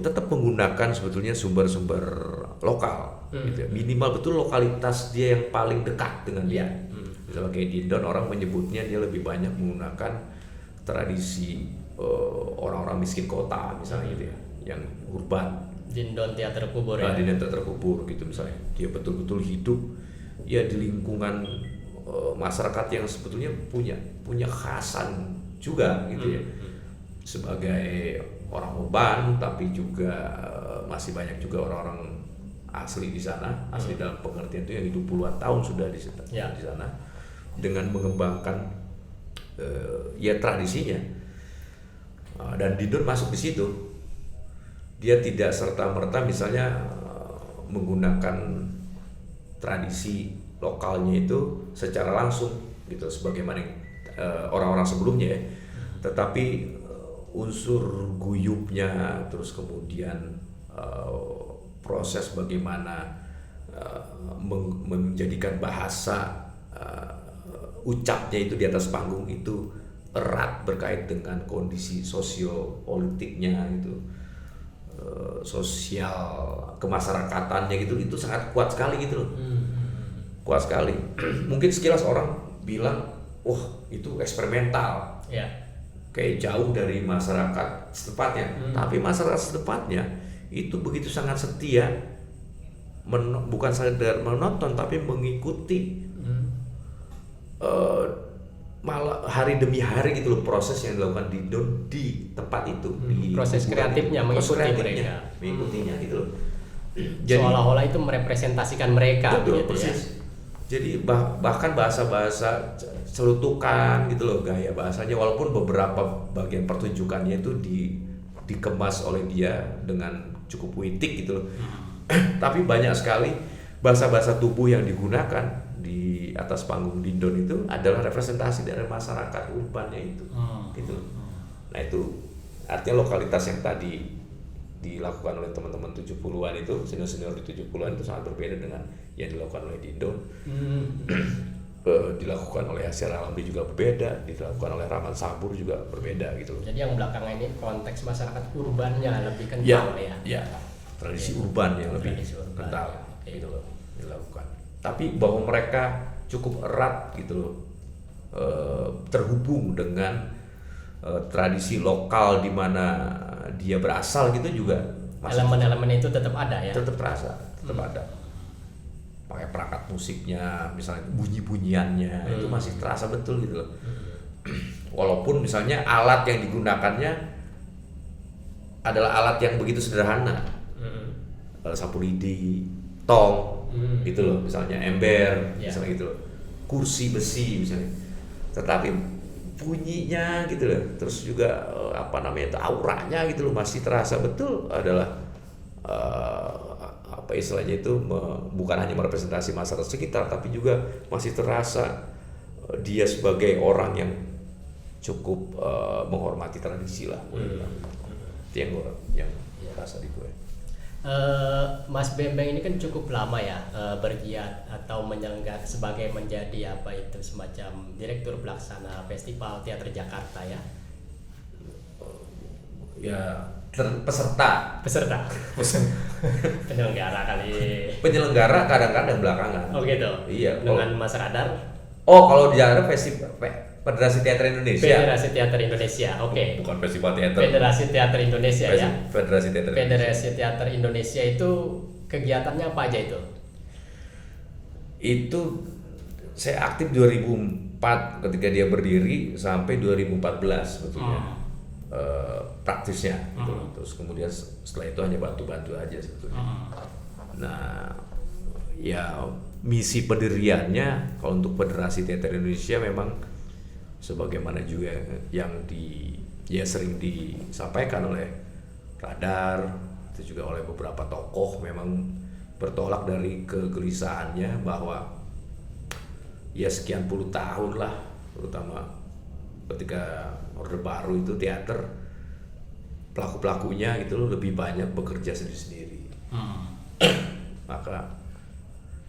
tetap menggunakan sebetulnya sumber-sumber lokal gitu ya. Minimal betul lokalitas dia yang paling dekat dengan dia. Misalnya kayak Dindon, orang menyebutnya dia lebih banyak menggunakan tradisi orang-orang miskin kota misalnya gitu ya, yang urban. Dindon teater kubur ya. Dindon teater kubur gitu misalnya. Dia betul-betul hidup ya di lingkungan masyarakat yang sebetulnya punya khasan juga gitu ya. Sebagai orang urban tapi juga masih banyak juga orang-orang asli di sana, asli dalam pengertian itu yang hidup puluhan tahun sudah di sana dengan mengembangkan ya tradisinya. Dan Dindon masuk di situ. Dia tidak serta-merta misalnya menggunakan tradisi lokalnya itu secara langsung gitu sebagaimana orang-orang sebelumnya ya. Tetapi unsur guyupnya, terus kemudian proses bagaimana menjadikan bahasa ucapnya itu di atas panggung itu erat berkait dengan kondisi sosiopolitiknya itu, sosial kemasyarakatannya gitu, itu sangat kuat sekali gitu loh. Kuat sekali. Mungkin sekilas orang bilang, wah itu eksperimental. Kayak jauh dari masyarakat setepatnya. Tapi masyarakat setepatnya itu begitu sangat setia, bukan sekedar menonton tapi mengikuti malah hari demi hari gitu loh proses yang dilakukan Dindon di tempat itu. Di proses kreatifnya mereka. Mengikutinya gitu loh. Jadi, seolah-olah itu merepresentasikan mereka. Betul, gitu persis. Ya. Jadi bahkan bahasa-bahasa celutukan gitu loh gaya bahasanya, walaupun beberapa bagian pertunjukannya itu dikemas oleh dia dengan cukup puitik gitu loh. Tapi banyak sekali bahasa-bahasa tubuh yang digunakan di atas panggung Dindon itu adalah representasi dari masyarakat urbannya itu. Gitu. Nah itu artinya lokalitas yang tadi dilakukan oleh teman-teman 70-an itu, senior-senior di 70-an itu sangat berbeda dengan yang dilakukan oleh Dindon. Dilakukan oleh Hasyar Alamdi juga berbeda, dilakukan oleh Rahman Sabur juga berbeda gitu. Jadi yang belakangan ini konteks masyarakat urbannya lebih kental ya. Ya, tradisi urban yang lebih kental gitu loh dilakukan. Tapi bahwa mereka cukup erat gitu loh, terhubung dengan tradisi lokal di mana dia berasal gitu juga. Elemen-elemen itu tetap ada ya. Tetap terasa, tetap ada. Pakai perangkat musiknya, misalnya bunyi-bunyiannya itu masih terasa betul gitu loh. Walaupun misalnya alat yang digunakannya adalah alat yang begitu sederhana, sapu lidi, tong, gitu loh, misalnya ember, misalnya gitu loh, kursi besi misalnya. Tetapi bunyinya gitu loh, terus juga itu auranya gitu loh masih terasa betul adalah apa istilahnya itu bukan hanya merepresentasi masyarakat sekitar, tapi juga masih terasa dia sebagai orang yang cukup menghormati tradisi lah. Itu yang rasa di gue. Mas Bembeng ini kan cukup lama ya bergiat atau menjadi semacam direktur pelaksana Festival Teater Jakarta ya. Ya peserta penyelenggara kadang-kadang belakangan. Oh gitu. Iya. Dengan Mas Radar. Oh kalau di Jakarta Federasi Teater Indonesia. Federasi Teater Indonesia. Oke. Bukan Festival Teater. Federasi Teater Indonesia ya. Federasi Teater. Federasi Teater Indonesia itu kegiatannya apa aja itu? Itu saya aktif 2004 ketika dia berdiri sampai 2014 sebetulnya. Praktisnya gitu. Terus kemudian setelah itu hanya bantu-bantu aja sebetulnya. Nah, ya misi pendiriannya kalau untuk Federasi Teater Indonesia memang sebagaimana juga yang sering disampaikan oleh Radar, itu juga oleh beberapa tokoh, memang bertolak dari kegelisahannya bahwa ya sekian puluh tahun lah, terutama ketika Orde Baru itu teater pelaku-pelakunya gitu loh lebih banyak bekerja sendiri-sendiri. Maka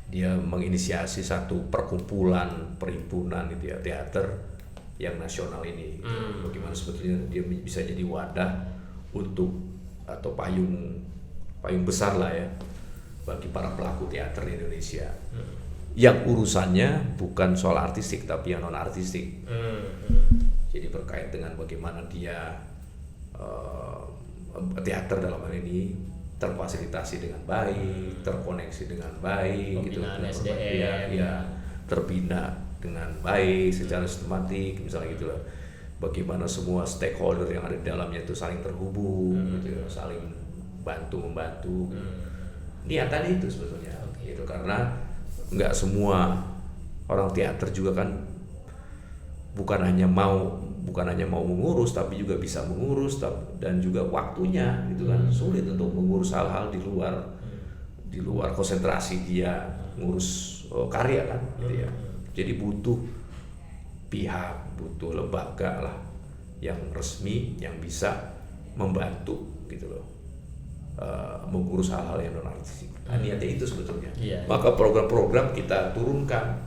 dia menginisiasi satu perhimpunan gitu ya, teater yang nasional ini. Bagaimana sebetulnya dia bisa jadi wadah untuk atau payung besar lah ya bagi para pelaku teater di Indonesia. Yang urusannya bukan soal artistik tapi yang non artistik. Jadi berkait dengan bagaimana dia teater dalam hal ini terfasilitasi dengan baik, terkoneksi dengan baik, gitu, pembinaan SDM, ya, terbina dengan baik secara sistematik, misalnya gitulah. Bagaimana semua stakeholder yang ada di dalamnya itu saling terhubung, gitu, saling membantu. Niatan itu sebetulnya, gitu, karena nggak semua orang teater juga kan bukan hanya mau mengurus, tapi juga bisa mengurus, dan juga waktunya, gitu kan, sulit untuk mengurus hal-hal di luar konsentrasi dia ngurus karya kan, gitu ya. Jadi butuh lembaga lah yang resmi yang bisa membantu, gitu loh, mengurus hal-hal yang non artistik. Niatnya itu sebetulnya. Maka program-program kita turunkan,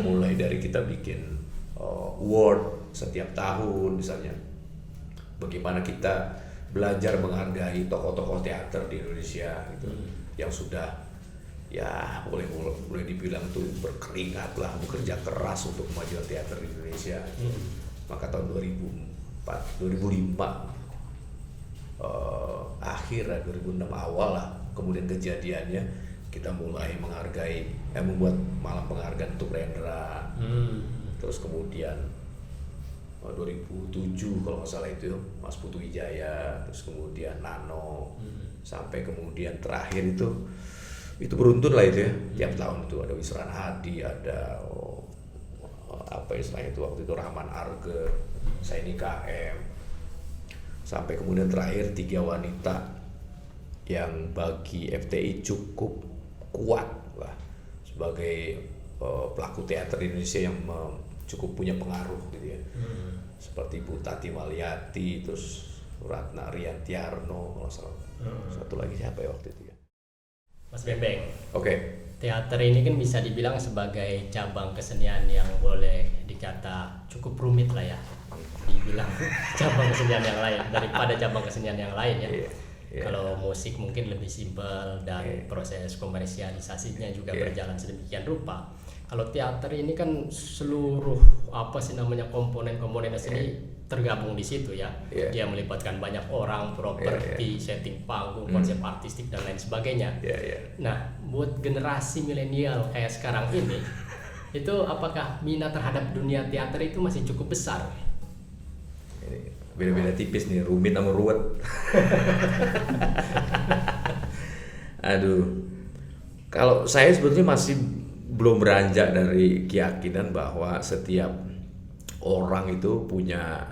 mulai dari kita bikin award setiap tahun misalnya, bagaimana kita belajar menghargai tokoh-tokoh teater di Indonesia, gitu, yang sudah ya boleh dibilang tuh berkeringat lah, bekerja keras untuk kemajuan teater di Indonesia. Maka tahun 2005 akhir 2006 awal lah, kemudian kejadiannya kita mulai membuat malam penghargaan untuk Rendra. Terus kemudian 2007 kalau nggak salah itu Mas Putu Wijaya, terus kemudian Nano, sampai kemudian terakhir itu beruntun lah itu ya. Tiap tahun itu ada Wisran Hadi, ada apa istilahnya itu waktu itu Rahman Arge, Saini KM, sampai kemudian terakhir 3 wanita yang bagi FTI cukup kuat lah sebagai pelaku teater di Indonesia yang cukup punya pengaruh, gitu ya. Seperti Bu Tati Waliati, terus Ratna Riantiarno, kalau salah. Satu lagi siapa ya waktu itu ya? Mas Bembeng. Oke. Teater ini kan bisa dibilang sebagai cabang kesenian yang boleh dikata cukup rumit lah ya. Dibilang cabang kesenian yang lain daripada cabang kesenian yang lain ya. Kalau musik mungkin lebih simpel dan proses komersialisasinya juga berjalan sedemikian rupa. Kalau teater ini kan seluruh komponen seni tergabung di situ ya. Dia melibatkan banyak orang, properti, setting panggung, konsep artistik dan lain sebagainya. Nah, buat generasi milenial kayak sekarang ini, itu apakah minat terhadap dunia teater itu masih cukup besar? Beda-beda tipis nih, rumit sama ruwet. Aduh, kalau saya sebetulnya masih belum beranjak dari keyakinan bahwa setiap orang itu punya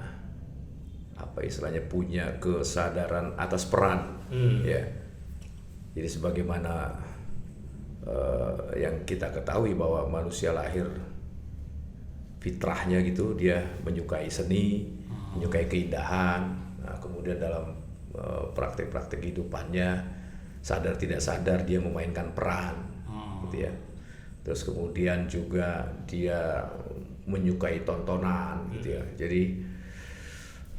punya kesadaran atas peran, ya. Jadi sebagaimana yang kita ketahui bahwa manusia lahir fitrahnya gitu, dia menyukai seni, menyukai keindahan. Nah, kemudian dalam praktek-praktek kehidupannya sadar tidak sadar dia memainkan peran, gitu ya. Terus kemudian juga dia menyukai tontonan, gitu ya. Jadi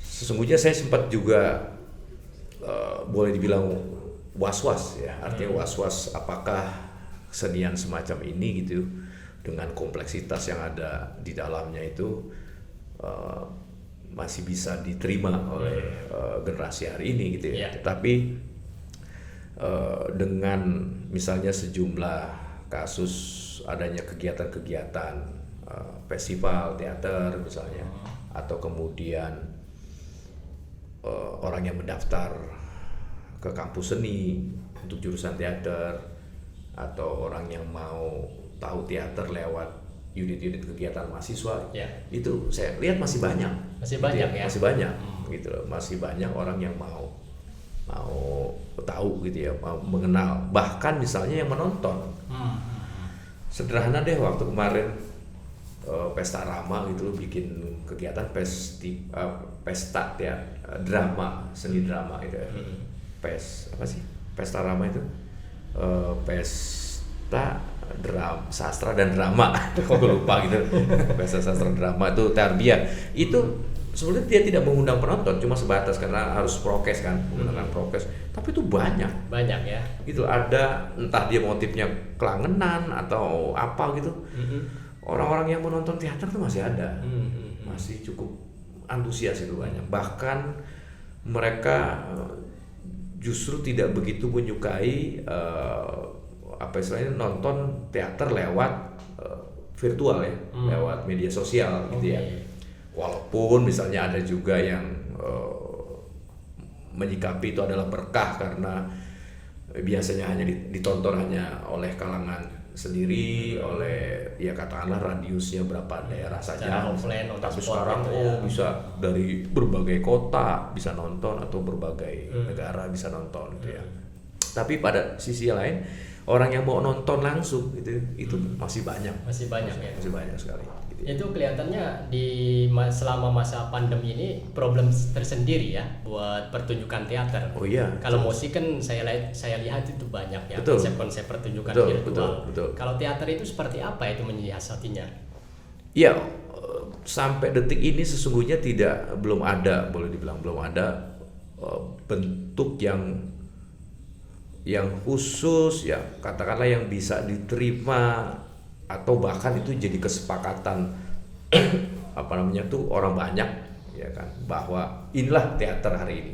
sesungguhnya saya sempat juga boleh dibilang was-was ya. Artinya was-was apakah kesenian semacam ini gitu dengan kompleksitas yang ada di dalamnya itu masih bisa diterima oleh generasi hari ini, gitu ya. Tetapi dengan misalnya sejumlah kasus adanya kegiatan-kegiatan festival teater misalnya, atau kemudian orang yang mendaftar ke kampus seni untuk jurusan teater, atau orang yang mau tahu teater lewat unit-unit kegiatan mahasiswa, itu saya lihat masih banyak masih banyak gitu loh, masih banyak orang yang mau tahu, gitu ya, mau mengenal, bahkan misalnya yang menonton. Sederhana deh, waktu kemarin Pesta Rama gitu bikin kegiatan pesta drama, seni drama itu ya. Pesta Rama itu pesta drama, sastra dan drama. Kok lupa gitu. Pesta sastra drama itu tarbiyah. Itu sebenarnya dia tidak mengundang penonton, cuma sebatas karena harus prokes kan, menggunakan prokes. Tapi itu banyak ya. Gitu, ada entah dia motifnya kelangenan atau apa gitu. Orang-orang yang menonton teater itu masih ada, masih cukup antusias itu banyak. Bahkan mereka justru tidak begitu menyukai apa istilahnya nonton teater lewat virtual ya, lewat media sosial gitu ya. Walaupun misalnya ada juga yang menyikapi itu adalah berkah karena biasanya hanya ditonton hanya oleh kalangan sendiri, oleh ya katakanlah radiusnya berapa daerah saja. Tapi sekarang bisa dari berbagai kota bisa nonton atau berbagai negara bisa nonton gitu ya. Tapi pada sisi lain orang yang mau nonton langsung itu masih banyak sekali gitu. Itu kelihatannya selama masa pandemi ini problem tersendiri ya buat pertunjukan teater. Oh iya. Kalau musik kan saya lihat itu banyak ya, betul. konsep-konsep pertunjukan virtual. Betul. Kalau teater itu seperti apa itu menyiasatinya? Ya, sampai detik ini sesungguhnya belum ada bentuk yang khusus ya, katakanlah yang bisa diterima atau bahkan itu jadi kesepakatan orang banyak ya kan, bahwa inilah teater hari ini.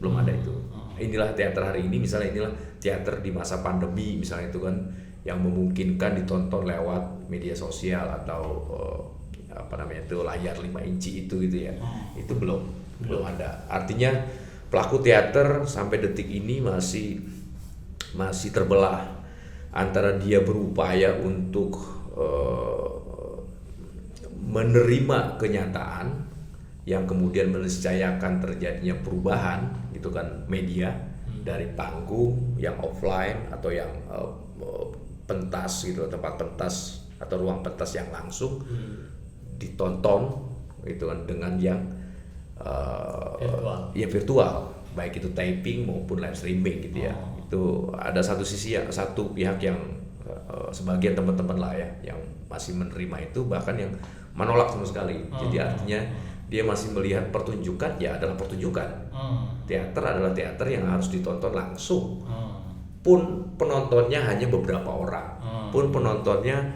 Belum ada itu. Inilah teater hari ini, misalnya inilah teater di masa pandemi misalnya, itu kan yang memungkinkan ditonton lewat media sosial atau layar 5 inci itu gitu ya. Itu belum ada. Artinya pelaku teater sampai detik ini masih terbelah antara dia berupaya untuk menerima kenyataan yang kemudian meniscayakan terjadinya perubahan gitu kan, media dari panggung yang offline atau yang pentas gitu, tempat pentas atau ruang pentas yang langsung ditonton gitu kan dengan yang virtual, baik itu taping maupun live streaming gitu ya. Itu ada satu pihak yang sebagian teman-teman lah ya yang masih menerima itu, bahkan yang menolak sama sekali. Jadi artinya dia masih melihat pertunjukan ya adalah pertunjukan. Teater adalah teater yang harus ditonton langsung. Pun penontonnya hanya beberapa orang. Pun penontonnya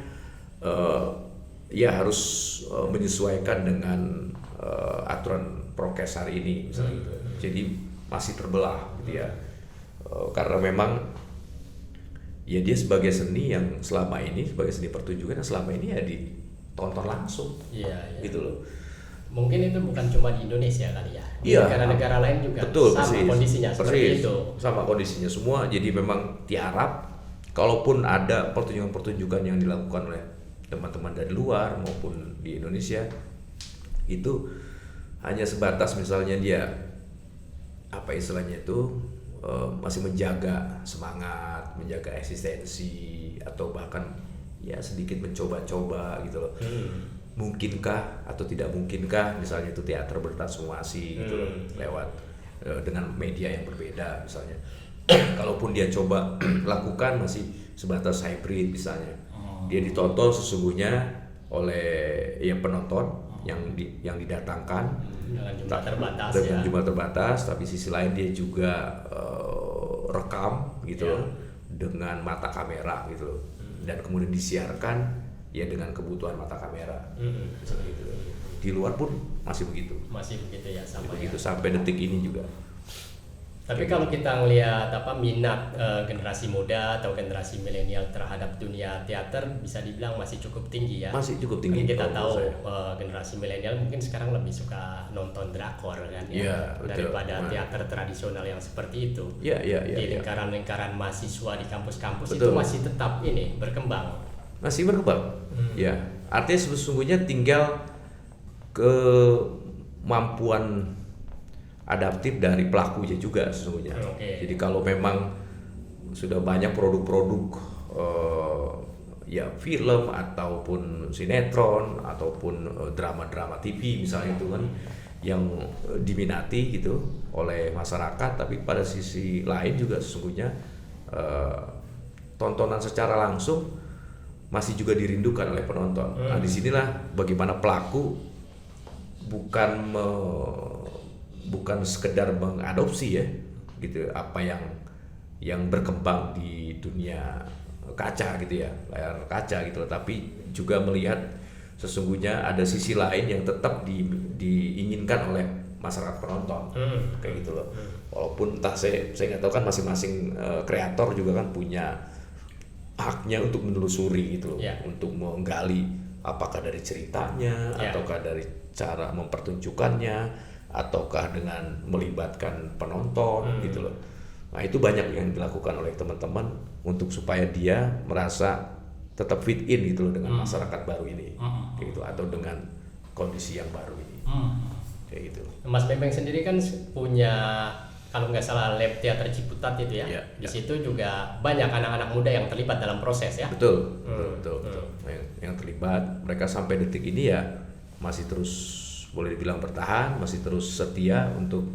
ya harus menyesuaikan dengan aturan prokes hari ini misalnya gitu. Jadi masih terbelah gitu ya. Karena memang ya dia sebagai seni yang selama ini, sebagai seni pertunjukan yang selama ini ya ditonton langsung. Iya. Gitu loh. Mungkin itu bukan cuma di Indonesia kali ya. Di Iya, negara-negara lain juga betul, sama kondisinya seperti itu. Sama kondisinya semua. Jadi memang tiarap, kalaupun ada pertunjukan-pertunjukan yang dilakukan oleh teman-teman dari luar maupun di Indonesia, itu hanya sebatas misalnya dia apa istilahnya itu masih menjaga semangat, menjaga eksistensi, atau bahkan ya sedikit mencoba-coba gitu loh. Mungkinkah atau tidak mungkinkah misalnya itu teater bertransformasi gitu loh, lewat dengan media yang berbeda misalnya. Kalaupun dia coba lakukan masih sebatas hybrid misalnya. Dia ditonton sesungguhnya oleh ya penonton yang didatangkan dengan jumlah terbatas dengan jumlah terbatas, tapi sisi lain dia juga rekam gitu loh dengan mata kamera gitu loh. Dan kemudian disiarkan ya dengan kebutuhan mata kamera. Seperti itu. Di luar pun masih begitu ya, sama begitu ya. Sampai detik ini juga. Tapi kalau kita ngelihat minat generasi muda atau generasi milenial terhadap dunia teater bisa dibilang masih cukup tinggi ya. Masih cukup tinggi. Kita tahu generasi milenial mungkin sekarang lebih suka nonton drakor kan ya, daripada teater tradisional yang seperti itu. Di lingkaran-lingkaran mahasiswa di kampus-kampus itu masih tetap berkembang. Masih berkembang. Ya, artinya sesungguhnya tinggal kemampuan adaptif dari pelakunya juga sesungguhnya. Jadi kalau memang sudah banyak produk-produk film ataupun sinetron ataupun drama-drama TV misalnya itu kan yang diminati gitu oleh masyarakat, tapi pada sisi lain juga sesungguhnya tontonan secara langsung masih juga dirindukan oleh penonton. Nah, disinilah bagaimana pelaku bukan sekedar mengadopsi ya gitu apa yang berkembang di dunia kaca gitu ya, layar kaca gitu, tapi juga melihat sesungguhnya ada sisi lain yang tetap diinginkan oleh masyarakat penonton, kayak gitu loh. Walaupun entah saya nggak tahu kan masing-masing kreator juga kan punya haknya untuk menelusuri gitu loh, untuk menggali apakah dari ceritanya, ataukah dari cara mempertunjukannya, ataukah dengan melibatkan penonton gitu loh. Nah itu banyak yang dilakukan oleh teman-teman untuk supaya dia merasa tetap fit in gitu loh dengan masyarakat baru ini, kayak gitu, atau dengan kondisi yang baru ini, kayak gitu. Mas Bembeng sendiri kan punya, kalau nggak salah, lab teater Ciputat itu ya. Di situ juga banyak anak-anak muda yang terlibat dalam proses ya. Betul. Yang terlibat, mereka sampai detik ini ya masih terus boleh dibilang bertahan, masih terus setia untuk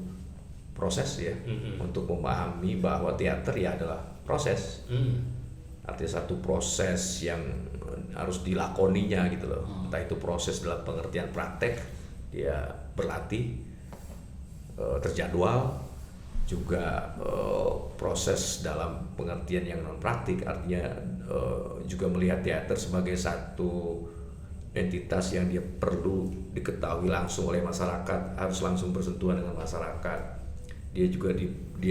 proses ya, untuk memahami bahwa teater ya adalah proses. Artinya satu proses yang harus dilakoninya gitu loh. Entah itu proses dalam pengertian praktek, dia berlatih, terjadwal, juga proses dalam pengertian yang non praktik, artinya juga melihat teater sebagai satu entitas yang dia perlu diketahui langsung oleh masyarakat, harus langsung bersentuhan dengan masyarakat. Dia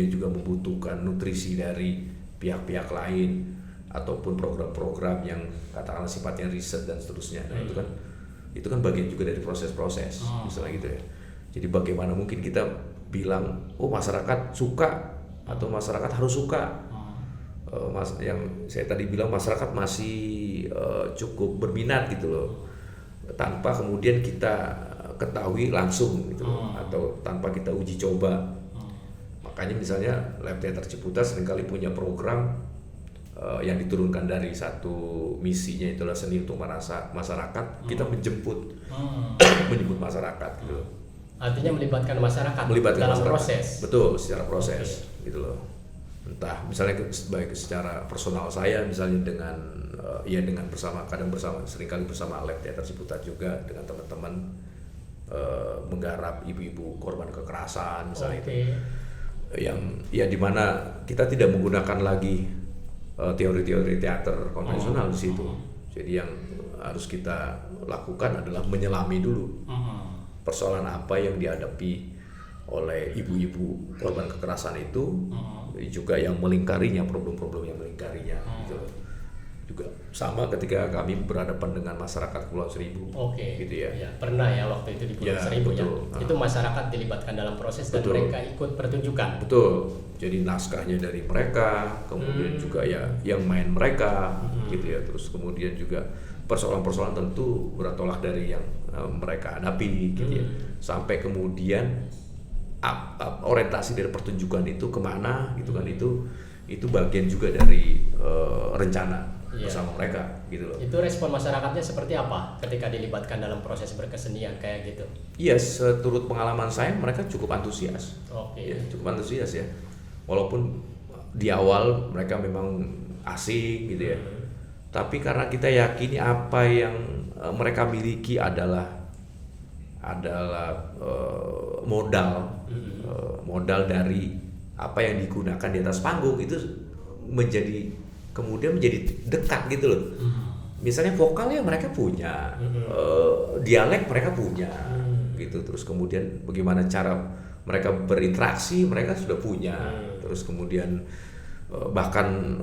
juga membutuhkan nutrisi dari pihak-pihak lain ataupun program-program yang katakanlah sifatnya riset dan seterusnya. Nah itu kan bagian juga dari proses-proses, misalnya gitu ya. Jadi bagaimana mungkin kita bilang, oh masyarakat suka atau masyarakat harus suka. Yang saya tadi bilang masyarakat masih cukup berminat gitu loh, tanpa kemudian kita ketahui langsung gitu loh, atau tanpa kita uji coba. Makanya misalnya Lab Teater Ciputat seringkali punya program yang diturunkan dari satu misinya, itulah seni untuk masyarakat. Kita menjemput masyarakat gitu loh. Artinya melibatkan masyarakat dalam masyarakat. Proses. Betul, secara proses gitu loh. Entah misalnya baik secara personal saya misalnya dengan seringkali bersama Lab Teater Ciputat juga dengan teman-teman menggarap ibu-ibu korban kekerasan misalnya itu. Yang ya dimana kita tidak menggunakan lagi teori-teori teater konvensional di situ. Jadi yang harus kita lakukan adalah menyelami dulu persoalan apa yang dihadapi oleh ibu-ibu korban kekerasan itu, juga yang melingkarinya, problem-problem yang melingkarinya gitu loh. Juga sama ketika kami berhadapan dengan masyarakat Pulau Seribu, gitu ya. Ya. Pernah ya waktu itu di Pulau Seribu betul. Ya. Itu masyarakat dilibatkan dalam proses dan mereka ikut pertunjukan. Betul. Jadi naskahnya dari mereka, kemudian juga ya yang main mereka, gitu ya. Terus kemudian juga persoalan-persoalan tentu bertolak dari yang mereka hadapi, gitu ya. Sampai kemudian orientasi dari pertunjukan itu kemana, gitu kan, itu bagian juga dari rencana bersama mereka, gitu loh. Itu respon masyarakatnya seperti apa ketika dilibatkan dalam proses berkesenian kayak gitu? Iya, seturut pengalaman saya mereka cukup antusias. Ya, cukup antusias ya. Walaupun di awal mereka memang asing gitu ya. Tapi karena kita yakini apa yang mereka miliki adalah modal dari apa yang digunakan di atas panggung, itu kemudian menjadi dekat gitu loh. Misalnya vokalnya mereka punya, dialek mereka punya, gitu. Terus kemudian bagaimana cara mereka berinteraksi mereka sudah punya. Terus kemudian bahkan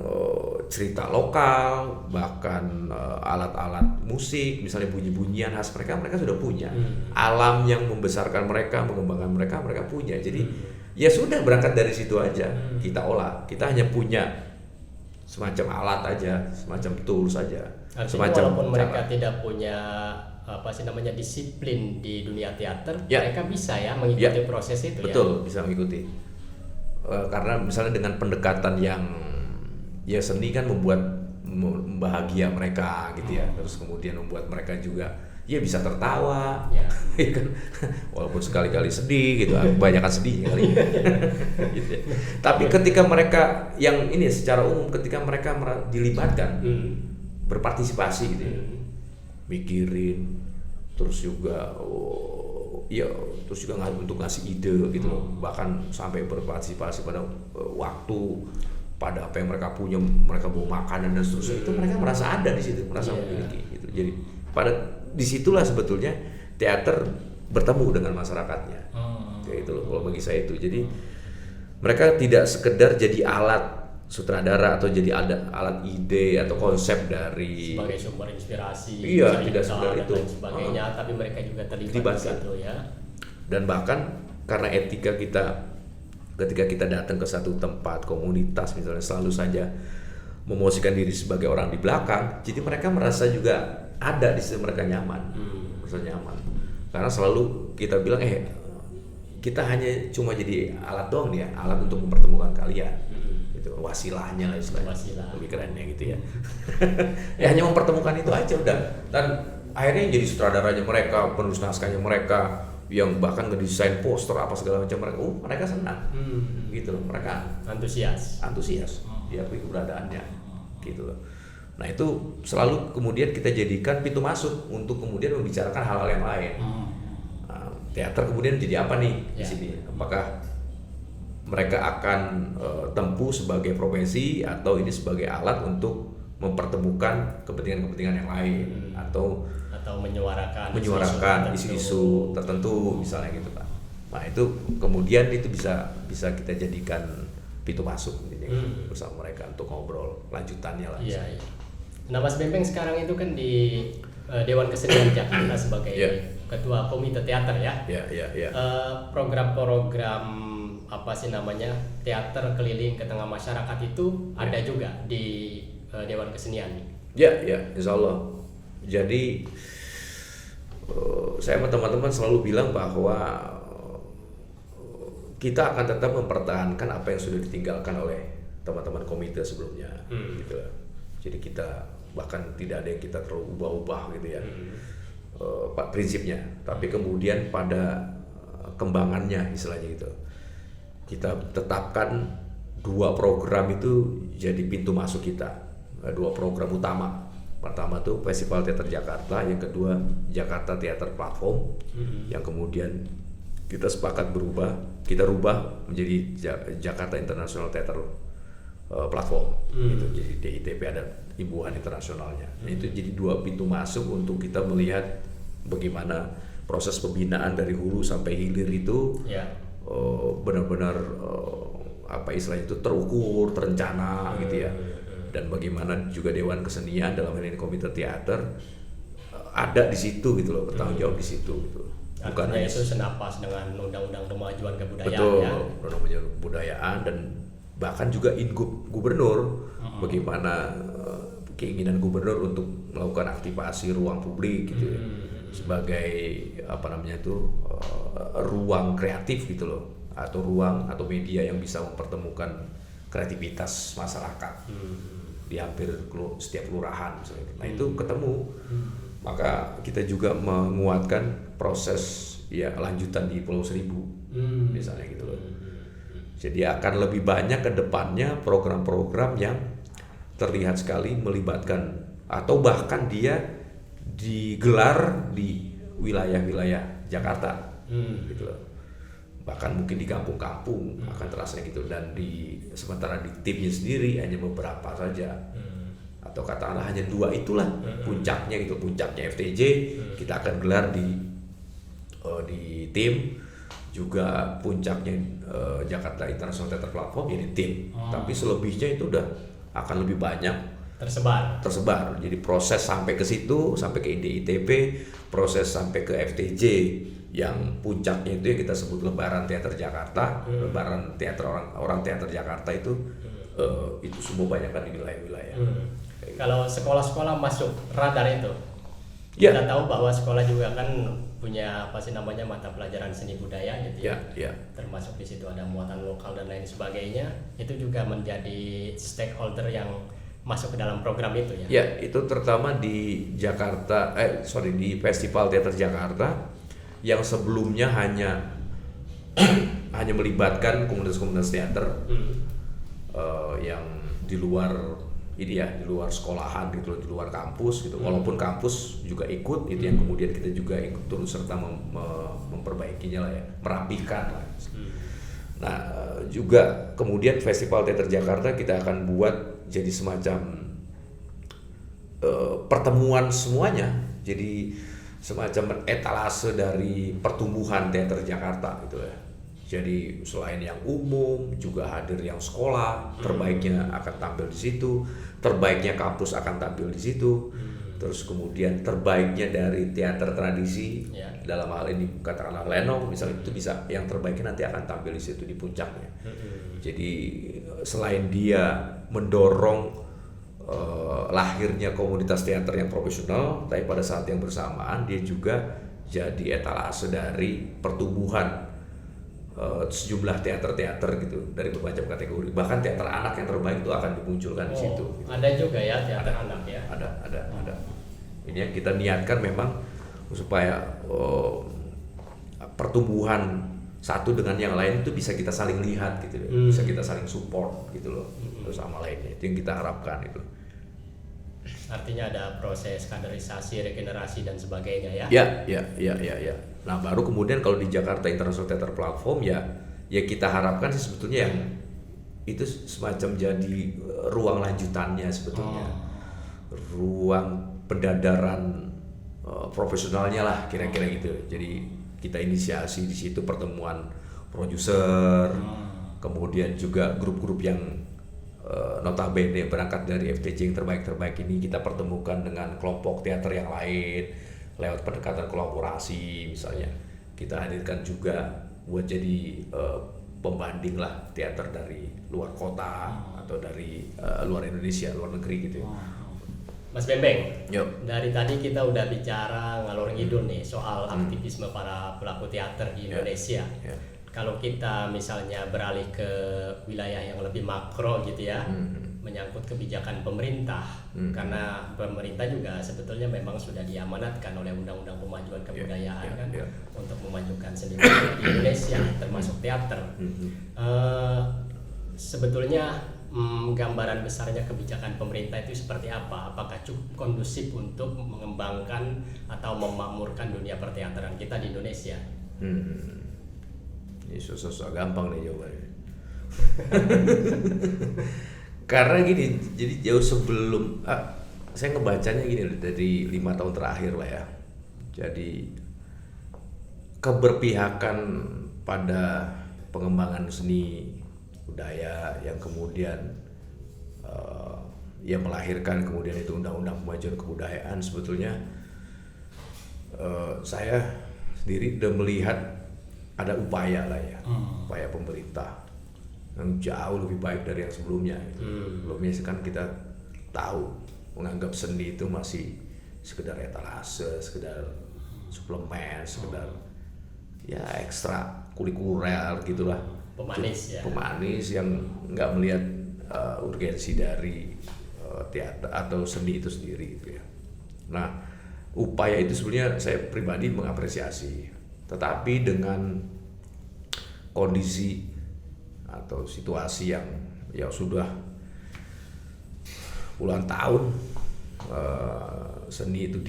cerita lokal, bahkan alat-alat musik, misalnya bunyi-bunyian khas mereka sudah punya. Alam yang membesarkan mereka, mengembangkan mereka punya. Jadi ya sudah, berangkat dari situ aja, kita olah. Kita hanya punya semacam alat aja, semacam tools saja. Artinya walaupun mereka tidak punya disiplin di dunia teater, mereka bisa ya mengikuti proses itu. Betul, bisa mengikuti. Karena misalnya dengan pendekatan yang ya seni kan membahagia mereka gitu ya. Terus kemudian membuat mereka juga ya bisa tertawa, kan, walaupun sekali-kali sedih gitu, kebanyakan sedihnya kali. Gitu ya. Tapi ketika mereka yang ini secara umum, ketika mereka dilibatkan, berpartisipasi gitu ya, mikirin, terus juga terus juga untuk ngasih ide gitu loh, bahkan sampai berpartisipasi pada waktu, pada apa yang mereka punya, mereka bawa makanan dan seterusnya, itu mereka merasa ada di situ, merasa memiliki gitu. Jadi disitulah sebetulnya teater bertemu dengan masyarakatnya, Kayak itu loh kalau bagi saya itu. Jadi mereka tidak sekedar jadi alat sutradara atau jadi ada alat ide atau konsep dari sebagai sumber inspirasi, iya, tidak sekedar dan itu lain sebagainya, tapi mereka juga terlibat di Dilibatkan. situ ya. Dan bahkan karena etika kita ketika kita datang ke satu tempat komunitas misalnya selalu saja memosisikan diri sebagai orang di belakang, jadi mereka merasa juga ada di situ, mereka nyaman, merasa nyaman karena selalu kita bilang kita hanya cuma jadi alat doang ya, alat untuk mempertemukan kalian. Itu wasilahnya lah istilahnya, lebih kerennya gitu ya. Ya hanya mempertemukan itu aja udah, dan akhirnya jadi sutradaranya mereka, penulis naskahnya mereka, yang bahkan ngedesain poster apa segala macam mereka, mereka senang, gitu loh, mereka antusias diakui keberadaannya, gitu loh. Nah itu selalu kemudian kita jadikan pintu masuk untuk kemudian membicarakan hal-hal yang lain. Nah, teater kemudian jadi apa nih di sini? Apakah mereka akan tempuh sebagai profesi atau ini sebagai alat untuk mempertemukan kepentingan-kepentingan yang lain atau menyuarakan isu-isu tertentu misalnya gitu Pak. Nah itu kemudian itu bisa kita jadikan pintu masuk bersama mereka untuk ngobrol lanjutannya lah. Iya. Nah Mas Bempeng sekarang itu kan di Dewan Kesenian Jakarta sebagai ketua komite teater ya. Iya. Program-program apa sih namanya teater keliling ke tengah masyarakat itu ada juga di Dewan Kesenian. Ya, insya Allah. Jadi saya sama teman-teman selalu bilang bahwa kita akan tetap mempertahankan apa yang sudah ditinggalkan oleh teman-teman komite sebelumnya, gitu. Jadi kita bahkan tidak ada yang kita terlalu ubah-ubah gitu ya, prinsipnya. Tapi kemudian pada kembangannya istilahnya gitu. Kita tetapkan 2 program itu jadi pintu masuk kita, 2 program utama. Pertama tuh Festival Teater Jakarta, yang kedua Jakarta Theater Platform, yang kemudian kita sepakat kita rubah menjadi Jakarta International Theater Platform, gitu. Jadi DITP ada imbuhan internasionalnya. Itu jadi 2 pintu masuk untuk kita melihat bagaimana proses pembinaan dari hulu sampai hilir itu. Benar-benar apa istilahnya itu terukur, terencana gitu ya. Dan bagaimana juga Dewan Kesenian dalam hal ini komite teater ada di situ gitu loh, bertanggung jawab di situ gitu. Bukan hanya itu senapas dengan Undang-Undang Kemajuan Kebudayaan. Betul, Undang-Undang Kebudayaan dan bahkan juga Ingup Gubernur, bagaimana keinginan gubernur untuk melakukan aktivasi ruang publik gitu ya. Sebagai apa namanya itu ruang kreatif gitu loh, atau ruang atau media yang bisa mempertemukan kreativitas masyarakat di hampir setiap kelurahan misalnya. Nah itu ketemu, maka kita juga menguatkan proses lanjutan di Pulau Seribu misalnya gitu loh. Jadi akan lebih banyak ke depannya program-program yang terlihat sekali melibatkan atau bahkan dia digelar di wilayah-wilayah Jakarta, gitu loh. Bahkan mungkin di kampung-kampung akan terasa gitu, dan sementara di timnya sendiri hanya beberapa saja, atau katakanlah hanya 2 itulah puncaknya gitu, puncaknya FTJ kita akan gelar di tim, juga puncaknya Jakarta International Theater Platform ya di tim, tapi selebihnya itu udah akan lebih banyak tersebar. Jadi proses sampai ke situ, sampai ke DITP, proses sampai ke FTJ yang puncaknya itu yang kita sebut Lebaran Teater Jakarta, Lebaran Teater orang Teater Jakarta itu semua banyak kan di wilayah-wilayah. Kalau sekolah-sekolah masuk radar itu, Ya. Kita tahu bahwa sekolah juga kan punya apa sih namanya mata pelajaran seni budaya gitu ya. Ya. Termasuk di situ ada muatan lokal dan lain sebagainya. Itu juga menjadi stakeholder yang masuk ke dalam program itu ya. Ya, itu terutama di Jakarta, di Festival Teater Jakarta yang sebelumnya hanya melibatkan komunitas-komunitas teater yang di luar di luar sekolahan gitu, di luar kampus gitu. Walaupun kampus juga ikut, itu yang kemudian kita juga ikut turut serta memperbaikinya lah ya, merapikan lah. Nah, juga kemudian Festival Teater Jakarta kita akan buat jadi semacam pertemuan semuanya, jadi semacam etalase dari pertumbuhan teater Jakarta gitu ya. Jadi selain yang umum juga hadir yang sekolah, terbaiknya akan tampil di situ, terbaiknya kampus akan tampil di situ. Terus kemudian terbaiknya dari teater tradisi, dalam hal ini katakanlah Lenong misalnya, itu bisa yang terbaiknya nanti akan tampil di situ di puncaknya. Jadi selain dia mendorong lahirnya komunitas teater yang profesional, tapi pada saat yang bersamaan dia juga jadi etalase dari pertumbuhan sejumlah teater-teater gitu dari berbagai kategori. Bahkan teater anak yang terbaik itu akan dimunculkan di situ. Gitu. Ada juga ya teater anak ya. Ada. Ini yang kita niatkan memang supaya pertumbuhan satu dengan yang lain itu bisa kita saling lihat gitu, bisa kita saling support gitu loh, sama lainnya. Itu yang kita harapkan itu. Artinya ada proses kaderisasi, regenerasi dan sebagainya ya. Ya. Nah, baru kemudian kalau di Jakarta International Theater Platform ya kita harapkan sih sebetulnya yang itu semacam jadi ruang lanjutannya sebetulnya. Ruang pendadaran profesionalnya lah kira-kira gitu. Jadi kita inisiasi di situ pertemuan produser, kemudian juga grup-grup yang notabene berangkat dari FTJ yang terbaik ini kita pertemukan dengan kelompok teater yang lain lewat pendekatan kolaborasi. Misalnya kita hadirkan juga buat jadi pembanding lah teater dari luar kota atau dari luar Indonesia, luar negeri gitu. Mas Bembeng, Yuk. Dari tadi kita udah bicara ngalor ngidul nih soal aktivisme para pelaku teater di Indonesia. Kalau kita misalnya beralih ke wilayah yang lebih makro gitu ya, menyangkut kebijakan pemerintah, karena pemerintah juga sebetulnya memang sudah diamanatkan oleh Undang-Undang Pemajuan Kebudayaan untuk memajukan seni budaya di Indonesia, termasuk teater. Sebetulnya gambaran besarnya kebijakan pemerintah itu seperti apa? Apakah cukup kondusif untuk mengembangkan atau memakmurkan dunia perteateran kita di Indonesia? Ini susah gampang nih jawabannya. Karena gini, jadi jauh sebelum saya ngebacanya gini dari 5 tahun terakhir lah ya. Jadi keberpihakan pada pengembangan seni budaya yang kemudian yang melahirkan kemudian itu Undang-Undang Pemajuan Kebudayaan, sebetulnya saya sendiri udah melihat ada upaya lah ya, upaya pemerintah yang jauh lebih baik dari yang sebelumnya. Sebelumnya kan kita tahu menganggap seni itu masih sekedar etalase, sekedar suplemen, sekedar ya ekstra kurikuler gitulah. Pemanis yang nggak melihat urgensi dari teater atau seni itu sendiri gitu ya. Nah, upaya itu sebenarnya saya pribadi mengapresiasi. Tetapi dengan kondisi atau situasi yang sudah puluhan tahun seni itu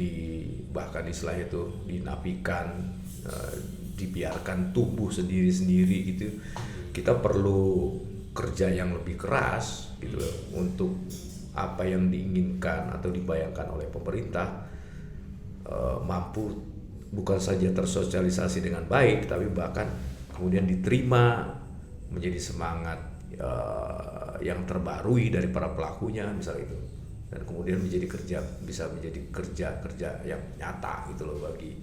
bahkan istilahnya itu dinafikan, dibiarkan tumbuh sendiri-sendiri gitu. Kita perlu kerja yang lebih keras gitu loh, untuk apa yang diinginkan atau dibayangkan oleh pemerintah mampu bukan saja tersosialisasi dengan baik, tapi bahkan kemudian diterima menjadi semangat yang terbarui dari para pelakunya misalnya itu, dan kemudian bisa menjadi kerja yang nyata gitu loh bagi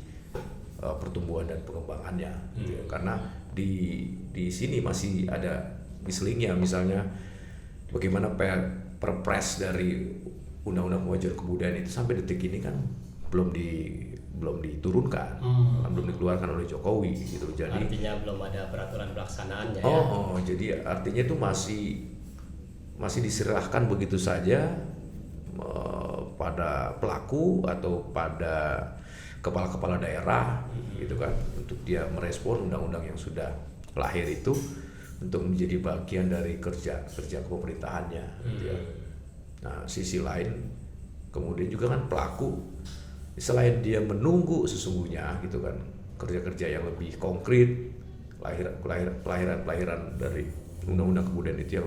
pertumbuhan dan pengembangannya gitu ya. Karena di sini masih ada mislingnya, misalnya bagaimana perpres dari Undang-Undang Pemajuan Kebudayaan itu sampai detik ini kan belum diturunkan, belum dikeluarkan oleh Jokowi gitu. Jadi artinya belum ada peraturan pelaksanaannya ya. Jadi artinya itu masih diserahkan begitu saja pada pelaku atau pada kepala-kepala daerah gitu kan, untuk dia merespon undang-undang yang sudah lahir itu untuk menjadi bagian dari kerja pemerintahannya gitu ya. Nah, sisi lain kemudian juga kan pelaku selain dia menunggu sesungguhnya gitu kan kerja-kerja yang lebih konkret, pelahiran dari undang-undang kebudayaan itu yang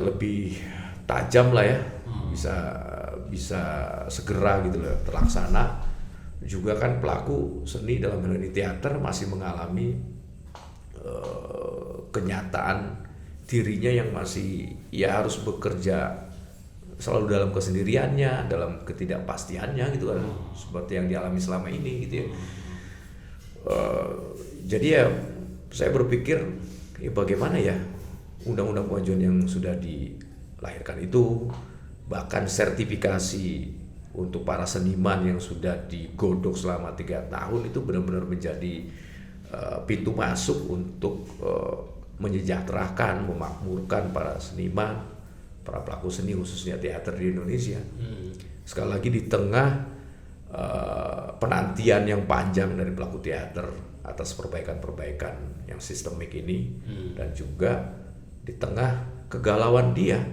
lebih tajam lah ya, bisa segera gitu loh terlaksana. Juga kan pelaku seni dalam hal ini teater masih mengalami kenyataan dirinya yang masih ya harus bekerja selalu dalam kesendiriannya, dalam ketidakpastiannya gitu kan, seperti yang dialami selama ini gitu ya. Jadi ya saya berpikir ya bagaimana ya undang-undang kemajuan yang sudah dilahirkan itu, bahkan sertifikasi untuk para seniman yang sudah digodok selama 3 tahun itu benar-benar menjadi pintu masuk untuk menyejahterakan, memakmurkan para seniman, para pelaku seni khususnya teater di Indonesia. Sekali lagi di tengah penantian yang panjang dari pelaku teater atas perbaikan-perbaikan yang sistemik ini, dan juga di tengah kegalauan dia.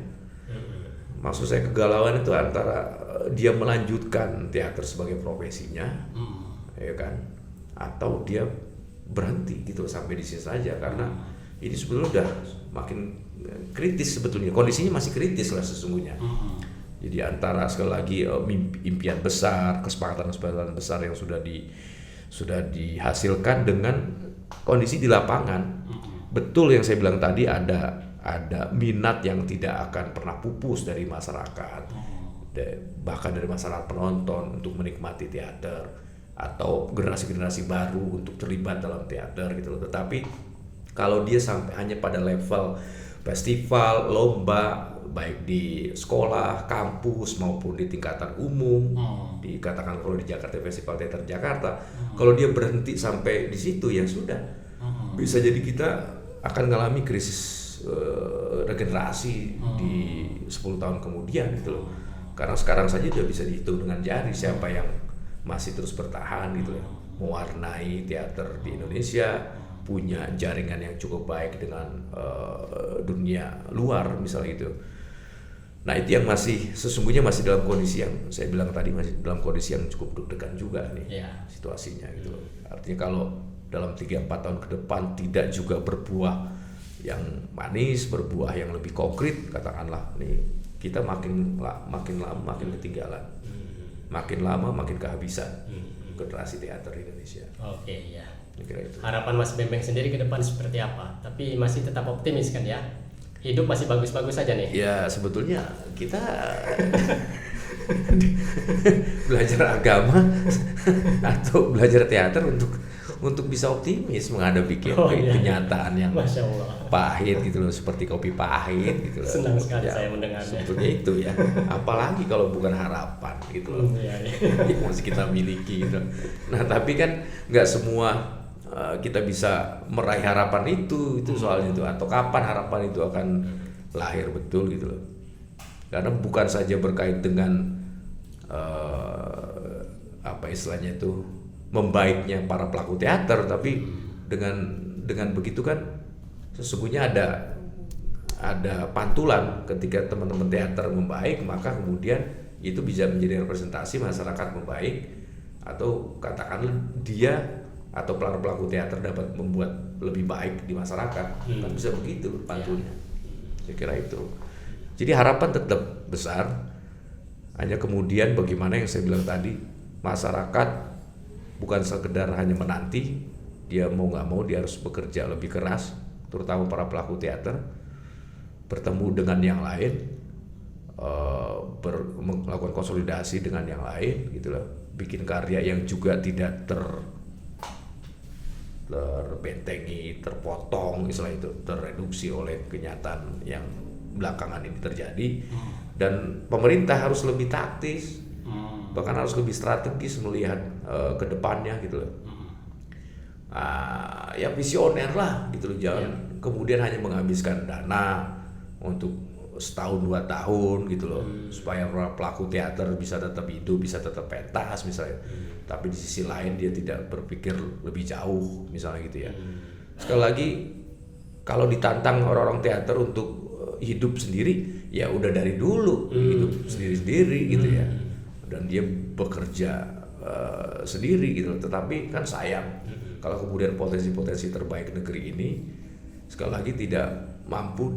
Maksud saya kegalauan itu antara dia melanjutkan teater sebagai profesinya, ya kan, atau dia berhenti gitu sampai di sini saja, karena ini sebetulnya udah makin kritis sebetulnya, kondisinya masih kritis lah sesungguhnya. Jadi antara sekali lagi impian besar, kesepakatan besar yang sudah dihasilkan dengan kondisi di lapangan. Betul yang saya bilang tadi, ada minat yang tidak akan pernah pupus dari masyarakat, bahkan dari masyarakat penonton untuk menikmati teater, atau generasi-generasi baru untuk terlibat dalam teater gitu loh. Tetapi kalau dia sampai hanya pada level festival, lomba, baik di sekolah, kampus maupun di tingkatan umum, dikatakan kalau di Jakarta Festival Teater Jakarta, kalau dia berhenti sampai di situ ya sudah, bisa jadi kita akan mengalami krisis regenerasi di 10 tahun kemudian gitu loh. Karena sekarang saja sudah bisa dihitung dengan jari siapa yang masih terus bertahan gitu ya, mewarnai teater di Indonesia, punya jaringan yang cukup baik dengan dunia luar misalnya gitu. Nah itu yang sesungguhnya masih dalam kondisi yang saya bilang tadi, masih dalam kondisi yang cukup deg-degan juga nih situasinya gitu loh. Artinya kalau dalam 3-4 tahun ke depan tidak juga berbuah yang manis, berbuah yang lebih konkret, katakanlah nih, kita makin lama makin ketinggalan, makin lama makin kehabisan generasi teater di Indonesia. Oke, ya. Itu. Harapan Mas Bembeng sendiri ke depan seperti apa? Tapi masih tetap optimis kan ya? Hidup masih bagus-bagus saja nih. Ya sebetulnya kita belajar agama atau belajar teater untuk bisa optimis menghadapi kenyataan yang pahit gitu loh, seperti kopi pahit gitu loh. Senang sekali saya mendengarnya. Sebetulnya itu ya, apalagi kalau bukan harapan gitu loh, yang masih kita miliki gitu. Nah tapi kan nggak semua kita bisa meraih harapan itu soalnya itu, atau kapan harapan itu akan lahir betul gitu loh. Karena bukan saja berkait dengan apa istilahnya itu, membaiknya para pelaku teater, tapi dengan begitu kan sesungguhnya ada pantulan. Ketika teman-teman teater membaik, maka kemudian itu bisa menjadi representasi masyarakat membaik, atau katakanlah dia atau pelaku teater dapat membuat lebih baik di masyarakat. Kan bisa begitu pantulnya. Saya kira itu. Jadi harapan tetap besar, hanya kemudian bagaimana yang saya bilang tadi, masyarakat bukan sekedar hanya menanti, dia mau nggak mau dia harus bekerja lebih keras, terutama para pelaku teater, bertemu dengan yang lain, melakukan konsolidasi dengan yang lain gitu loh, bikin karya yang juga tidak terbentengi, terpotong, istilah itu, terreduksi oleh kenyataan yang belakangan ini terjadi. Dan pemerintah harus lebih taktis, bahkan harus lebih strategis melihat ke depannya gitu loh. Ya visioner lah gitu loh, jangan kemudian hanya menghabiskan dana untuk setahun 2 tahun gitu loh, supaya pelaku teater bisa tetap hidup, bisa tetap pentas misalnya. Tapi di sisi lain dia tidak berpikir lebih jauh misalnya gitu ya. Sekali lagi, kalau ditantang orang-orang teater untuk hidup sendiri, ya udah dari dulu hidup sendiri-sendiri gitu ya, dan dia bekerja sendiri gitu. Tetapi kan sayang kalau kemudian potensi-potensi terbaik negeri ini sekali lagi tidak mampu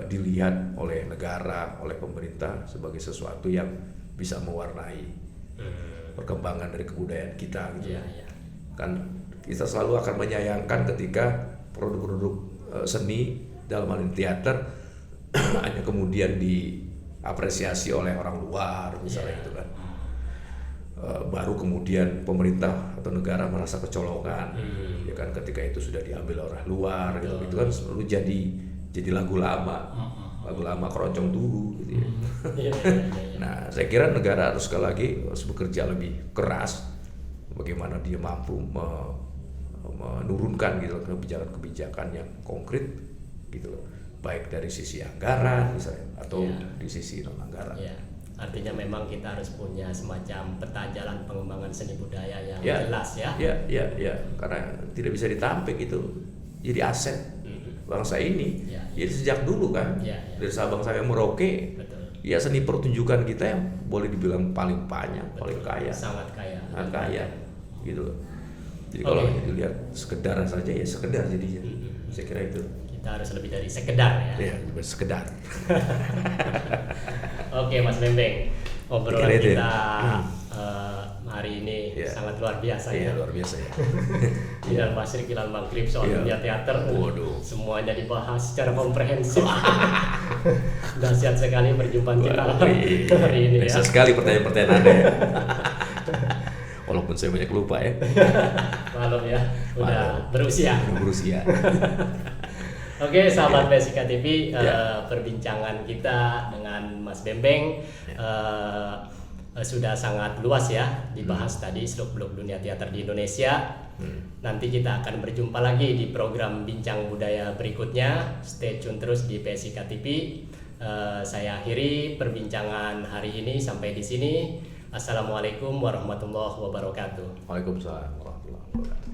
dilihat oleh negara, oleh pemerintah sebagai sesuatu yang bisa mewarnai perkembangan dari kebudayaan kita gitu. Kan kita selalu akan menyayangkan ketika produk-produk seni dalam hal ini teater hanya kemudian diapresiasi oleh orang luar misalnya gitu kan. Baru kemudian pemerintah atau negara merasa kecolongan, ya kan, ketika itu sudah diambil orang luar gitu, itu kan selalu jadi lagu lama keroncong dulu gitu ya. Nah, saya kira negara harus sekali lagi harus bekerja lebih keras, bagaimana dia mampu menurunkan gitu kebijakan-kebijakan yang konkret gitu loh, baik dari sisi anggaran misalnya atau di sisi non anggaran. Artinya memang kita harus punya semacam peta jalan pengembangan seni budaya yang jelas ya. Ya, karena tidak bisa ditampik itu jadi aset bangsa ini. Jadi sejak dulu kan, dari Sabang sampai Merauke, ya seni pertunjukan kita yang boleh dibilang paling banyak, paling kaya, sangat kaya, gitu loh. Jadi kalau dilihat sekedar saja ya sekedar jadinya, saya kira itu. Kita harus lebih dari sekedar ya. Ya, sekedar. Oke Mas Bembeng, obrolan kita hari ini sangat luar biasa ya. Luar biasa ya. Hilal Masyriq, Hilal Maghrib, soal dunia teater. Waduh. Semuanya dibahas secara komprehensif. Dahsyat sekali perjumpaan kita hari ini ya. Dahsyat sekali pertanyaan-pertanyaan Anda ya. Walaupun saya banyak lupa ya. Maklum ya, udah berusia. Oke, sahabat Pesika TV, perbincangan kita dengan Mas Bembeng sudah sangat luas ya, dibahas tadi seluk-beluk dunia teater di Indonesia. Nanti kita akan berjumpa lagi di program Bincang Budaya berikutnya. Stay tune terus di Pesika TV. Saya akhiri perbincangan hari ini sampai di sini. Assalamualaikum warahmatullahi wabarakatuh. Waalaikumsalam warahmatullahi wabarakatuh.